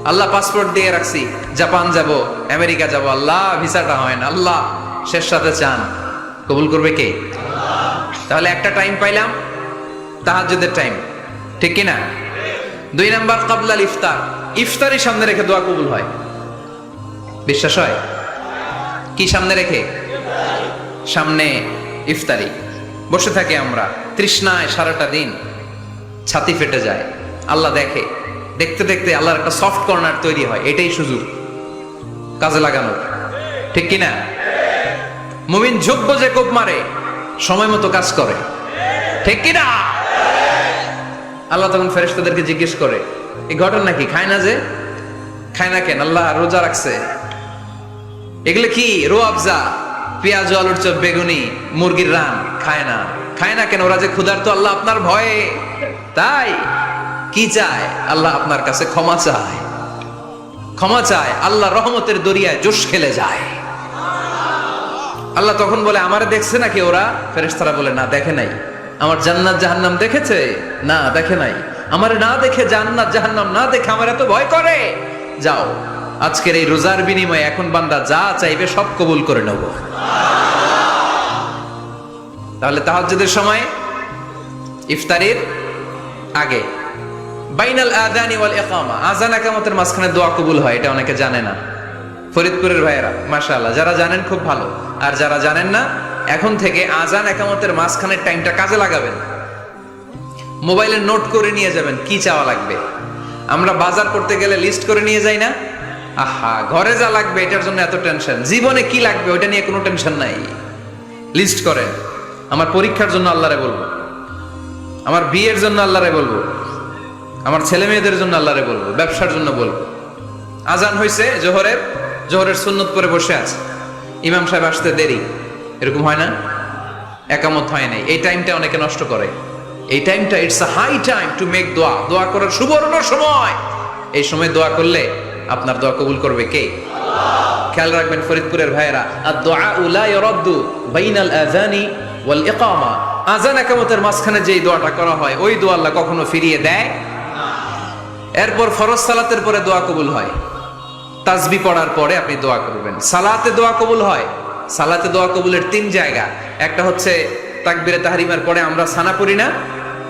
আল্লাহ পাসপোর্ট দিয়ে রাখছি, জাপান যাব, আমেরিকা যাব, আল্লাহ ভিসাটা হয় না, আল্লাহ শেষ সাথে চান, কবুল করবে কে? তাহলে একটা টাইম পাইলাম, তাহাজ্জুদের টাইম, ঠিক কি না? 2 নাম্বার ক্বাবলাল ইফতার, ইফতারি সামনে রেখে দোয়া কবুল হয়। বিশ্বাস হয়? কি সামনে রেখে? সামনে ইফতারি। বসে থাকি আমরা তৃষ্ণায়, সারাটা দিন ছাতি ফেটে যায়, আল্লাহ দেখে, দেখতে দেখতে আল্লাহর একটা সফট কর্নার তৈরি হয়। এটাই সুযোগ কাজে লাগানোর, ঠিক কি না? মুমিন যোগ্য যে কোপ মারে, সময় মতো কাজ করে, ঠিক কি না? আল্লাহ তখন ফেরেশতাদেরকে জিজ্ঞেস করে, এই ঘটনা কি? খায় না যে? খায় না কেন? আল্লাহ রোজা রাখছে। এগুলো কি? রো আফজা, পেঁয়াজ, আলুর চপ, বেগুনি, মুরগির রান খায় না। খায় না কেন? ওরা যে ক্ষুধার্ত, আল্লাহ আপনার ভয়ে। তাই কি চায়? আল্লাহ আপনার কাছে ক্ষমা চায়, ক্ষমা চায়। আল্লাহ রহমতের দরিয়ায় জোশ খেলে যায়। আল্লাহ তখন বলে, আমারে দেখছে নাকি ওরা? ফেরেশতারা বলে, না দেখে নাই। আমার জান্নাত জাহান্নাম দেখেছে? না দেখে নাই। আমারে না দেখে, জান্নাত জাহান্নাম না দেখে আমার এত ভয় করে? যাও, আজকের এই রোজার বিনিময়ে এখন বান্দা যা চাইবে সব কবুল করে নেব। তাহলে তাহাজ্জুদের সময়, ইফতারির আগে, বাইনাল আযানি ওয়াল ইকামা, আযান ইকামতের মাঝখানে দোয়া কবুল হয়। এটা অনেকে জানে না। ফরিদপুরের ভাইয়েরা মাশাআল্লাহ, যারা জানেন খুব ভালো, আর যারা জানেন না, এখন থেকে আযান ইকামতের মাঝখানের টাইমটা কাজে লাগাবেন। মোবাইলে নোট করে নিয়ে যাবেন কি চাওয়া লাগবে। আমরা বাজার করতে গেলে লিস্ট করে নিয়ে যাই না? আহা, ঘরে যা লাগবে এটার জন্য এত টেনশন, জীবনে কি লাগবে ওটা নিয়ে কোনো টেনশন নাই। লিস্ট করেন। আমার পরীক্ষার জন্য আল্লাহরে বলবো, আমার বিয়ের জন্য আল্লাহরে বলবো, আমার ছেলে মেয়েদের জন্য আল্লাহরে বলবো, ব্যবসার জন্য বলবো। আজান হয়েছে জোহরের সুন্নত পরে বসে আছে, ইমাম সাহেব আসতে দেরি, এরকম হয় না? একামত হয় নাই, এই টাইমটা অনেকে নষ্ট করে। এই টাইমটা it's a high time to make দোয়া, দোয়া করার সুবর্ণ সময়। এই সময় দোয়া করলে আপনার দোয়া কবুল করবে কে? আল্লাহ। খেয়াল রাখবেন ফরিদপুরের ভাইয়েরা, আদ-দুআউ লা ইউরাদ্দু বাইনাল আযানি ওয়াল ইকামা, আযান ইকামতের মাঝখানে যেই দোয়াটা করা হয় ওই দোয়া আল্লাহ কখনো ফিরিয়ে দেয় না। এরপর ফরজ সালাতের পরে দোয়া কবুল হয়। তাসবিহ পড়ার পরে আপনি দোয়া করবেন। সালাতে দোয়া কবুল হয়। সালাতে দোয়া কবুলের 3 জায়গা। একটা হচ্ছে তাকবীরে তাহরিমার পরে আমরা সানা পড়ি না,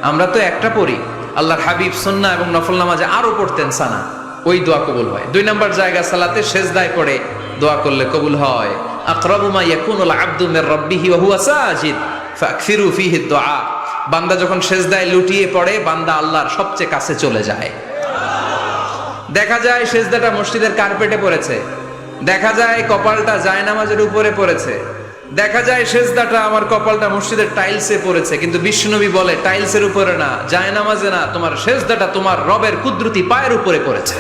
আমরা তো একটা পড়ি। আল্লাহর হাবিব সুন্নাহ এবং নফল নামাজে আরো পড়তেন সানা, ওই দোয়া কবুল হয়। 2 নম্বর জায়গা সালাতে সেজদায় পড়ে দোয়া করলে কবুল হয়। আকরাবু মা ইয়াকুনুল আবদু মির রাব্বিহি ওয়া হুয়া সাজিদ ফাকফিরু ফীহি দুআ। বান্দা যখন সেজদায় লুটিয়ে পড়ে বান্দা আল্লাহর সবচেয়ে কাছে চলে যায়। দেখা যায় সেজদাটা মসজিদের কার্পেটে পড়েছে, দেখা যায় কপালটা জায়নামাজের উপরে পড়েছে, দেখা যায় সেজদাটা আমার কপালটা মসজিদের টাইলসে পড়েছে, কিন্তু বিশ্বনবী বলে টাইলসের উপরে না, জায়নামাজে না, তোমার সেজদাটা তোমার রবের কুদরতি পায়ের উপরে পড়েছে।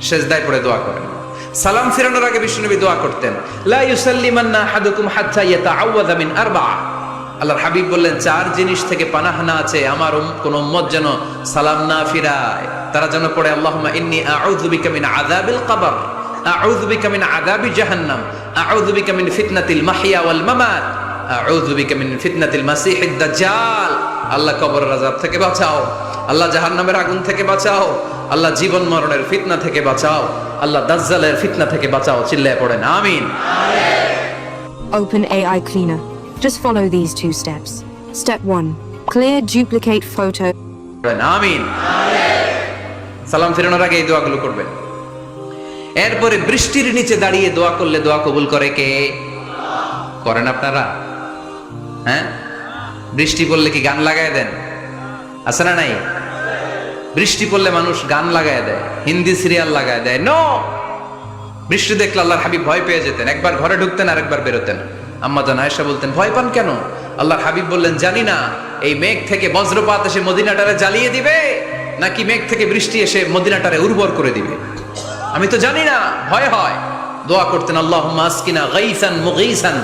সেজদায় পড়ে দোয়া করেন। সালাম ফিরানোর আগে বিশ্বনবী দোয়া করতেন, লা ইউসাল্লিমান্না আহাদুকুম হাত্তা ইয়াতাআওয়াযা মিন আরবা'a। আল্লাহর হাবিব বললেন, চার জিনিস থেকে পানাহ না আছে আমার কোন উম্মত যেন সালাম না ফিরায়। তারা যেন পড়ে, আল্লাহুম্মা ইন্নী আউযু বিকা মিন আযাবিল কবর, আউযু বিকা মিন আযাবি জাহান্নাম, আউযু বিকা মিন ফিতনাতিল মাহইয়া ওয়াল মামাত, আউযু বিকা মিন ফিতনাতিল মাসিহিদ দাজ্জাল। আল্লাহ কবরের আযাব থেকে বাঁচাও, আল্লাহ জাহান্নামের আগুন থেকে বাঁচাও, আল্লাহ জীবন মরণের ফিতনা থেকে বাঁচাও, আল্লাহ দাজ্জালের ফিতনা থেকে বাঁচাও। চিল্লায়ে পড়েন আমিন। Open AI Cleaner. Just follow these 2 steps. Step 1. Clear duplicate photo. আমিন। সালাম ফিরানোর আগে এই দোয়াগুলো করবেন। এরপরে বৃষ্টির নিচে দাঁড়িয়ে দোয়া করলে দোয়া কবুল করে কে? করেন আপনারা? হ্যাঁ, বৃষ্টি পড়লে কি গান লাগায় দেন? আছে না নাই? বৃষ্টি পড়লে মানুষ গান লাগায় দেয়, হিন্দি সিরিয়াল লাগায় দেয়। নো, বৃষ্টি দেখলে আল্লাহর হাবিব ভয় পেয়ে যেতেন, একবার ঘরে ঢুকতেন আর একবার বেরোতেন। আম্মা জান আয়েশা বলতেন, ভয় পান কেন? আল্লাহর হাবিব বললেন, জানি না এই মেঘ থেকে বজ্রপাত এসে মদিনাটারে জ্বালিয়ে দিবে নাকি মেঘ থেকে বৃষ্টি এসে মদিনাটারে উর্বর করে দিবে, আমি তো জানি না, ভয় হয়। দোয়া করতেন, আল্লাহুম্মা আসকিনা গাইসান মুগীসান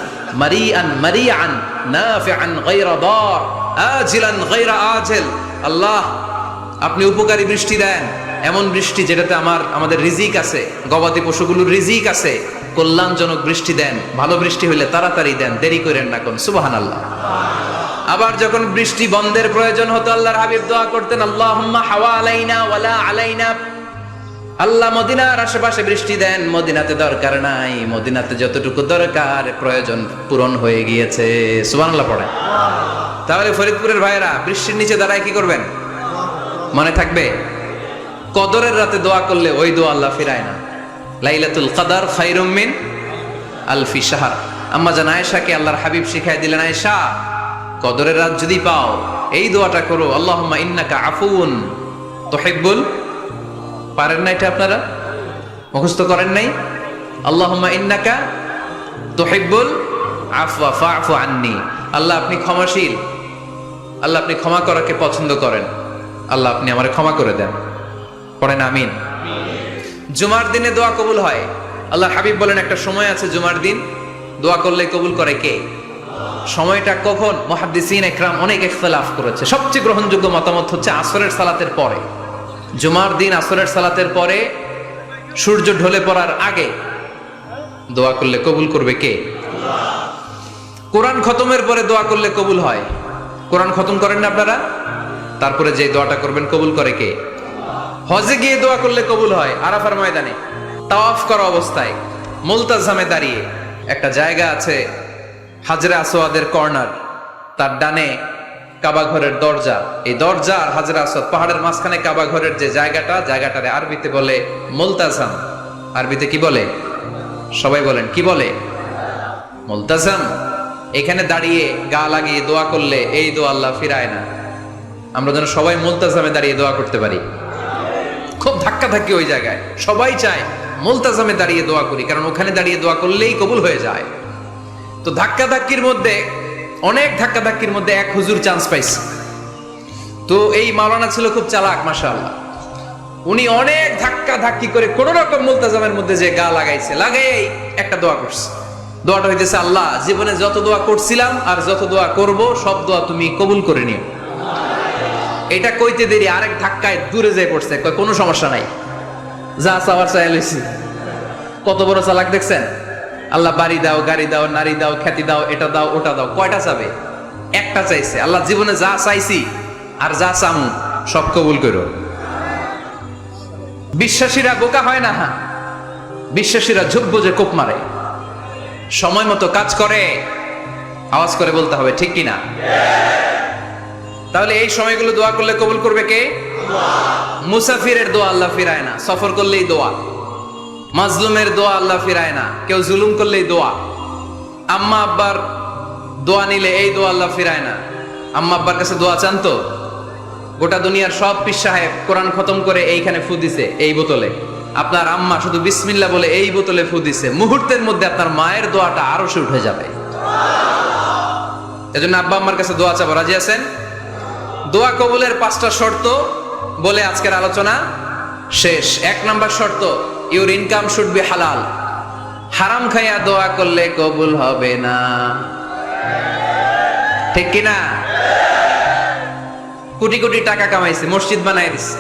মারিআন মারিআন নাফিআন গায়রা দার আজিলান গায়রা আজিল। আল্লাহ, আপনি উপকারী বৃষ্টি দেন, এমন বৃষ্টি যেটাতে আমাদের রিজিক আছে, গবাদি পশুগুলোর রিজিক আছে। কল্যাণজনক বৃষ্টি দেন, ভালো বৃষ্টি হইলে তাড়াতাড়ি দেন, দেরি করেন না কোন। সুবহানাল্লাহ। আবার যখন বৃষ্টি বন্ধের প্রয়োজন হতো আল্লাহর হাবিব দোয়া করতেন, আল্লাহুম্মা হাওয়া আলাইনা ওয়ালা আলাইনা। আল্লাহ মদিনার আশেপাশে বৃষ্টি দেন, মদিনাতে দরকার নাই, মদিনাতে যতটুকু দরকার প্রয়োজন পূরণ হয়ে গিয়েছে। সুবহানাল্লাহ পড়েন। তাহলে ফরিদপুরের ভাইরা বৃষ্টির নিচে দাঁড়ায় কি করবেন? মনে থাকবে, কদরের রাতে দোয়া করলে ওই দোয়া আল্লাহ ফিরায় না। লাইলাতুল কদর খায়রুম মিন আলফি শাহর। আম্মা জান আয়েশাকে আল্লাহর হাবিব শিখায় দিলেন, আয়েশা, কদরের রাত যদি পাও এই দোয়াটা করো, আল্লাহুম্মা ইন্নাকা আফুউন তুহিব্বুল। পারেন না এটা? আপনারা মুখস্থ করেন নাই? আল্লাহুম্মা ইন্নাকা তুহিব্বুল আফওয়া ফা'ফু আন্নি। আল্লাহ আপনি ক্ষমাশীল, আল্লাহ আপনি ক্ষমা করাকে পছন্দ করেন, আল্লাহ আপনি আমারে ক্ষমা করে দেন। পড়েন আমিন। জুমার দিনে দোয়া কবুল হয়। আল্লাহ হাবিব বলেন, একটা সময় আছে জুমার দিন দোয়া করলে কবুল করে কে? সময়টা কখন? মুহাদ্দিসিন ইকরাম অনেক ইখতিলাফ করেছে। সবচেয়ে গ্রহণযোগ্য মতামত হচ্ছে আসরের সালাতের পরে। জুমার দিন আসরের সালাতের পরে সূর্য ঢলে পড়ার আগে দোয়া করলে কবুল করবে কে? কোরআন খতমের পরে দোয়া করলে কবুল হয়। কোরআন খতম করেন না আপনারা? তারপরে যে দোয়াটা করবেন কবুল করে কে? হজে গিয়ে দোয়া করলে কবুল হয়। আরাফার ময়দানে তাওয়াফ করা অবস্থায় মুলতাজামে দাঁড়িয়ে, একটা জায়গা আছে হাজরে আসওয়াদের কর্নার, তার ডানে কাবা ঘরের দরজা, এই দরজা আর হাজরে আসওয়াদ পাহাড়ের মাঝখানে কাবা ঘরের যে জায়গাটারে আরবিতে বলে মুলতাজাম। আরবিতে কি বলে? সবাই বলেন, কি বলে? মুলতাজাম। এখানে দাঁড়িয়ে গা লাগিয়ে দোয়া করলে এই দোয়া আল্লাহ ফিরায় না। আমরা যেন সবাই মুলতাজামে দাঁড়িয়ে দোয়া করতে পারি। খুব ধাক্কা ধাক্কি ওই জায়গায়, সবাই চায় মুলতাজামে দাঁড়িয়ে দোয়া করি, কারণ ওখানে দাঁড়িয়ে দোয়া করলেই কবুল হয়ে যায়। তো ধাক্কা ধাক্কির মধ্যে, অনেক ধাক্কা ধাক্কির মধ্যে এক হুজুর চান্স পাইছে। তো এই মাওলানা ছিল খুব চালাক, মাশাআল্লাহ। উনি অনেক ধাক্কা ধাক্কি করে কোন রকম মুলতাজামের মধ্যে যে গা লাগাইছে, লাগাই একটা দোয়া করছে। দোয়াটা হইতেছে, আল্লাহ, জীবনে যত দোয়া করছিলাম আর যত দোয়া করব সব দোয়া তুমি কবুল করে নিও। এটা কইতে দেরি আরেক ধাক্কায় দূরে যেয়ে পড়ছে, কয় কোনো সমস্যা নাই, যা চাওয়ার চাই লইছি। কত বড় চালাক দেখছেন? আল্লাহ বাড়ি দাও, গাড়ি দাও, নারী দাও, খ্যাতি দাও, এটা দাও, ওটা দাও, কয়টা চাবে? একটা চাইছে। আল্লাহ, জীবনে যা চাইছি আর যা চামু সব কবুল করো। বিশ্বাসীরা বোকা হয় না, হ্যাঁ, বিশ্বাসীরা ঝুঁকবো যে কোপ মারে, সময় মতো কাজ করে। আওয়াজ করে বলতে হবে, ঠিক কিনা? তাহলে এই সময়গুলো দোয়া করলে কবুল করবে কে? মুসাফিরের দোয়া আল্লাহ ফিরায় না, সফর করলেই দোয়া। মাজলুমের দোয়া আল্লাহ ফিরায় না, কেউ জুলুম করলেই দোয়া। আম্মা আব্বার দোয়া নিলে এই দোয়া আল্লাহ ফিরায় না। আম্মা আব্বার কাছে দোয়া চান তো? গোটা দুনিয়ার সব পীর সাহেব কোরআন খতম করে এইখানে ফু দিছে এই বোতলে, আপনার আম্মা শুধু বিসমিল্লাহ বলে এই বোতলে ফু দিছে, মুহূর্তের মধ্যে আপনার মায়ের দোয়াটা আরশে উঠে যাবে। এজন্য আব্বা আম্মার কাছে দোয়া চাবো, রাজি আছেন? দোয়া কবুলের 5টা শর্ত বলে আজকের আলোচনা শেষ। 1 নাম্বার শর্ত, ইউর ইনকাম শুড বি হালাল। হারাম খাইয়া দোয়া করলে কবুল হবে না, ঠিক কিনা? কোটি কোটি টাকা কামাইছে, মসজিদ বানাই দিছে,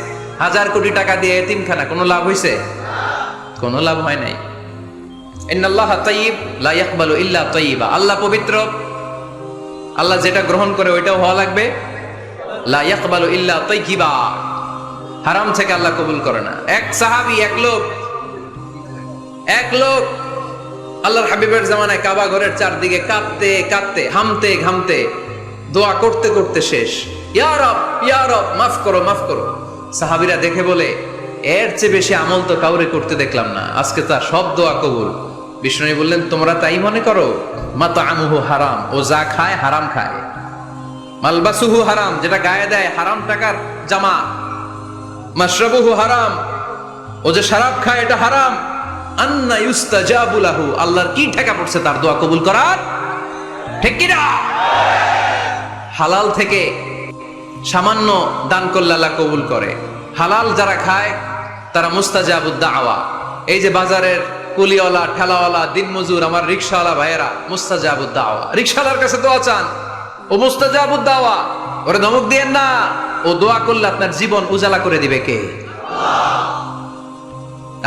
1000 কোটি টাকা দিয়ে এতিমখানা, কোনো লাভ হইছে? কোনো লাভ হয় নাই। ইন্নাল্লাহা তাইয়্যিব লা ইয়াকবালু ইল্লা তাইয়্যিবা। আল্লাহ পবিত্র, আল্লাহ যেটা গ্রহণ করে ওইটাও হওয়া লাগবে। লা ইয়াকবালু ইল্লা তাইয়্যিবা, হারাম থেকে আল্লাহ কবুল করে না। এক সাহাবী, এক লোক আল্লাহর হাবিবের জামানায় কাবা ঘরের চারদিকে কাঁদতে কাঁদতে, হামতে ঘামতে, দোয়া করতে করতে শেষ। ইয়া রব, ইয়া রব, মাফ করো, মাফ করো। সাহাবীরা দেখে বলে, এর চেয়ে বেশি আমল তো কাউরে করতে দেখলাম না, আজকে তার সব দোয়া কবুল। বিষ্ণু বললেন, তোমরা তাই মনে করো? মাতামুহু হারাম, ও যা খায় হারাম খায়। মালবাসুহু হারাম, যেটা গায়ে দেয় হারাম টাকার জামা। মাশরাবুহু হারাম, ও যে শরাব খায় এটা হারাম। আন্না ইউস্তাজাবু লাহু, আল্লাহর কি ঠেকা পড়ছে তার দোয়া কবুল করার, ঠিক কি না? হালাল থেকে সামান্য দান করলে আল্লাহ কবুল করে। হালাল যারা খায় তারা মুস্তাজাবুদ দাওয়া। এই যে বাজারের কুলিওয়ালা, ঠেলাওয়ালা, দিনমজুর, আমার রিকশাওয়ালা ভাইয়েরা, মুস্তাজাবুদ দাওয়া। রিকশাওয়ালার কাছে দোয়া চান, ও মুস্তাজাবুদ দাওয়া, ওরে ধমক দিয়েন না। ও দোয়া করলে আপনার জীবন উজালা করে দিবে কে?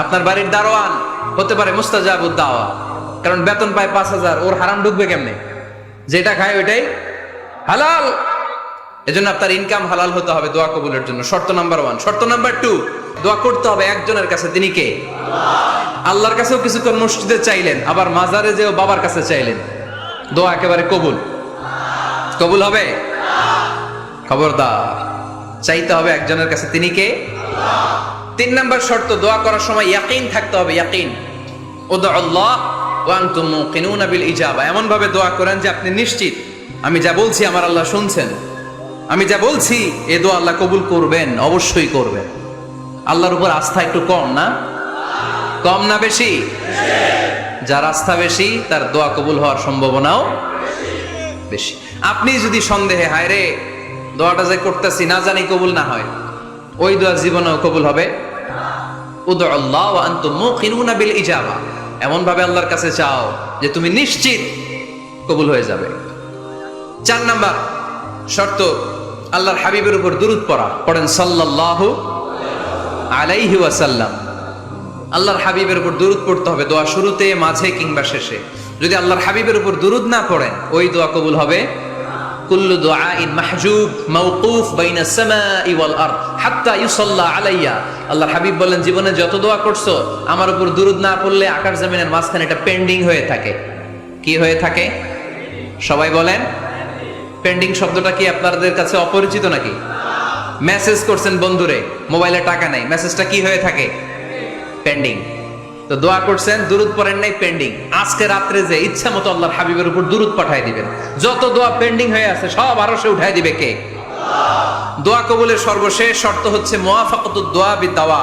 আপনার বাড়ির দারোয়ান হতে পারে মুস্তাজাবুদ দাওয়া, কারণ বেতন পায় 5000, ওর হারাম ঢুকবে কেমনে? যেটা খায় ওইটাই হালাল। এজন্য আপনার ইনকাম হালাল হতে হবে দোয়া কবুলের জন্য। শর্ত নাম্বার 1। শর্ত নাম্বার 2, দোয়া করতে হবে একজনের কাছে, তিনি কে? আল্লাহর কাছেও কিছুক্ষণ মসজিদে চাইলেন, আবার মাজারে যেও বাবার কাছে চাইলেন, দোয়া একেবারে কবুল? কবুল হবে? খবরদার, চাইতে হবে একজনের কাছে, তিনি কে? 3 নাম্বার শর্ত, দোয়া করার সময় ইয়াকিন থাকতে হবে। ইয়াকিন, উদউ আল্লাহ ওয়া আনতুম মুকিনুনা বিল ইজাবা। এমন ভাবে দোয়া করেন যে আপনি নিশ্চিত, আমি যা বলছি আমার আল্লাহ শুনছেন, আমি যা বলছি এ দোয়া আল্লাহ কবুল করবেন, অবশ্যই করবেন। আল্লাহর উপর আস্থা একটু কম না? কম না বেশি? যার আস্থা বেশি তার দোয়া কবুল হওয়ার সম্ভাবনাও বেশি। আপনি যদি সন্দেহে, হায় রে দোয়াটা যে করতেছি না জানি কবুল না হয়, ওই দোয়া জীবনেও কবুল হবে? উদউ আল্লাহ ওয়া আনতুম মুকিনুনা বিল ইজাবা, এমন ভাবে আল্লাহর কাছে চাও যে তুমি নিশ্চিত কবুল হয়ে যাবে। 4 নাম্বার শর্ত, আল্লাহর হাবিবের উপর দুরূদ পড়া। পড়েন সাল্লাল্লাহু আলাইহি ওয়াসাল্লাম। আল্লাহর হাবিবের উপর দুরূদ পড়তে হবে দোয়া শুরুতে, মাঝে কিংবা শেষে। যদি আল্লাহর হাবিবের উপর দুরূদ না পড়েন, ওই দোয়া কবুল হবে? কুল্লু দুআইন মাহজুব মাওকুফ বাইনা সামাই ওয়াল আরদ হাত্তা ইউসাল্লা আলাইয়া। আল্লাহর হাবিব বলেন, জীবনে যত দোয়া করছো আমার উপর দুরূদ না পড়লে আকাশ জমিনের মাঝখানে এটা পেন্ডিং হয়ে থাকে। কি হয়ে থাকে? সবাই বলেন। পেন্ডিং শব্দটা কি আপনাদের কাছে অপরিচিত নাকি? মেসেজ করছেন বন্ধুরে, মোবাইলে টাকা নাই, মেসেজটা কি হয়ে থাকে? পেন্ডিং। তো দোয়া করছেন, দুরূদ পড়েন নাই, পেন্ডিং। আজকে রাত্রে যে ইচ্ছা মতো আল্লাহর হাবিবের উপর দুরূদ পাঠায় দিবেন, যত দোয়া পেন্ডিং হয়ে আছে সব আরশে উঠায় দিবে কে? দোয়া কবুলের সর্বশেষ শর্ত হচ্ছে মুওয়াফাকাতুদ দোয়া বিদ-দাওয়া।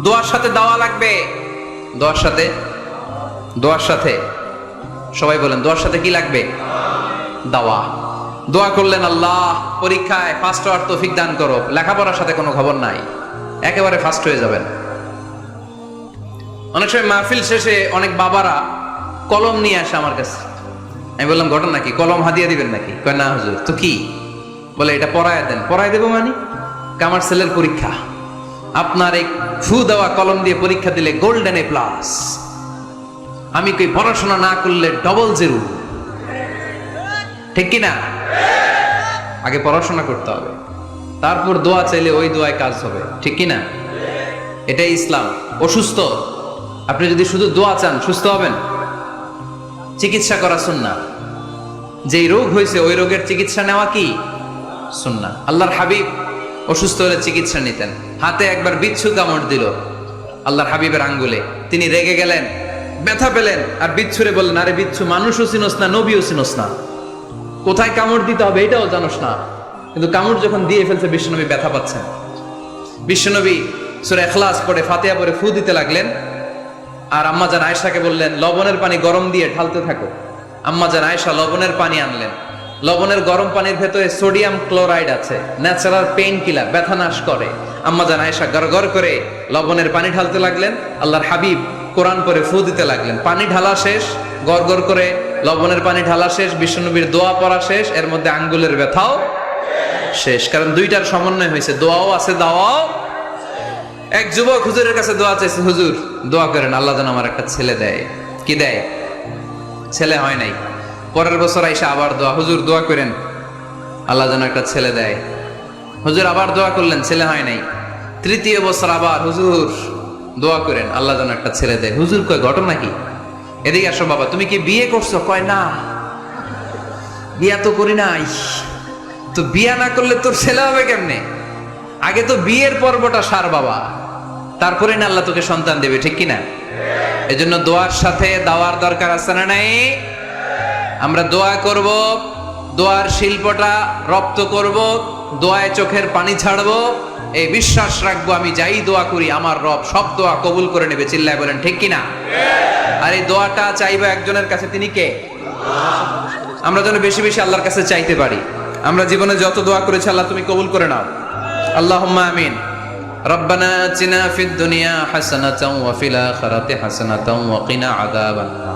দোয়ার সাথে দাওয়া লাগবে। দোয়ার সাথে সবাই বলেন, দোয়ার সাথে কি লাগবে? দাওয়া। দোয়া করলেন, আল্লাহ পরীক্ষায় ফার্স্ট হওয়ার তৌফিক দান করো, লেখাপড়ার সাথে কোনো খবর নাই, একেবারে ফার্স্ট হয়ে যাবেন। অনেক সময় মাহফিল শেষে অনেক বাবারা কলম নিয়ে আসে আমার কাছে। আমি বললাম, ঘটনা কি? কলম হাদিয়া দিবেন নাকি? কয় না হুজুর। তো কি? বলে, এটা পড়ায় দেন। পড়ায় দেবো মানে? আমার ছেলের পরীক্ষা, আপনার এই ফু দেওয়া কলম দিয়ে পরীক্ষা দিলে গোল্ডেন A+। আমি কই পড়াশোনা না করলে ডবল 0, ঠিক কিনা? আগে পড়াশোনা করতে হবে, তারপর দোয়া চাইলে ওই দোয়ায় কাজ হবে, ঠিক কিনা? এটাই ইসলাম। অসুস্থ, আপনি যদি শুধু দোয়া চান সুস্থ হবেন? চিকিৎসা করা সুন্নাহ। যেই রোগ হয়েছে ওই রোগের চিকিৎসা নেওয়া কি সুন্নাহ। আল্লাহর হাবিব অসুস্থ হলে চিকিৎসা নিতেন। হাতে একবার বিচ্ছু কামড় দিল, আল্লাহর হাবিবের আঙ্গুলে। তিনি রেগে গেলেন, ব্যথা পেলেন, আর বিচ্ছুরে বললেন, আরে বিচ্ছু, মানুষও চিনোস না, নবীও চিনোস না, কোথায় কামড় দিতে হবে এটাও জানোস না। কিন্তু কামড় যখন দিয়ে ফেলছে, বিশ্বনবী ব্যথা পাচ্ছেন। বিশ্বনবী সূরা ইখলাস পড়ে, ফাতিহা পড়ে ফু দিতে লাগলেন। আর আম্মাজান আয়েশাকে বললেন, লবণের পানি গরম দিয়ে ঢালতে থাকো। আম্মাজান আয়েশা লবণের পানি আনলেন। লবণের গরম পানির ভেতরে সোডিয়াম ক্লোরাইড আছে, ন্যাচারাল পেইন কিলার, ব্যথা নাশ করে। আম্মাজান আয়েশা গড়গড় করে লবণের পানি ঢালতে লাগলেন। আল্লাহর হাবিব কোরআন পড়ে ফু দিতে লাগলেন। পানি ঢালা শেষ, গড়গড় করে লবণের পানি ঢালা শেষ, বিশ্বনবীর দোয়া পড়া শেষ, এর মধ্যে আঙ্গুলের ব্যথাও শেষ। কারণ দুইটার সমন্বয় হয়েছে, দোয়াও আছে, দাওয়াও। এক যুবক হুজুরের কাছে দোয়া চাইছে, হুজুর দোয়া করেন আল্লাহ যেন আমার একটা ছেলে দেয়। কি দেয়? ছেলে হয় নাই। পরের বছর আইসা আবার দোয়া, হুজুর দোয়া করেন আল্লাহ যেন একটা ছেলে দেয়। হুজুর আবার দোয়া করলেন, ছেলে হয় নাই। তৃতীয় বছর আবার, হুজুর দোয়া করেন আল্লাহ যেন একটা ছেলে দেয়। হুজুর কয়, ঘটনা কি? এদিকে আসো বাবা, তুমি কি বিয়ে করছো? কয় না, বিয়া তো করি নাই। তো বিয়া না করলে তোর ছেলে হবে কেমনে? আগে তো বিয়ের পর্বটা সার বাবা, তারপরে না আল্লাহ তোকে সন্তান দেবে, ঠিক কিনা? এজন্য দোয়ার সাথে দাওয়ার দরকার আছে না নাই? আমরা দোয়া করব, দোয়ার শিল্পটা রপ্ত করব, দোয়ায় চোখের পানি ছাড়বো, এই বিশ্বাস রাখবো আমি যাই দোয়া করি আমার রব সব দোয়া কবুল করে নেবে। চিল্লায় বলেন ঠিক কিনা? আর এই দোয়াটা চাইবো একজনের কাছে, তিনি কে? আমরা যেন বেশি বেশি আল্লাহর কাছে চাইতে পারি। আমরা জীবনে যত দোয়া করেছি আল্লাহ তুমি কবুল করে নাও। আল্লাহুম্মা আমিন। রব্বানা আতিনা ফিদ দুনিয়া হাসানাতাও ওয়া ফিল আখিরাতি হাসানাতাও ওয়া কিনা আযাবান নার।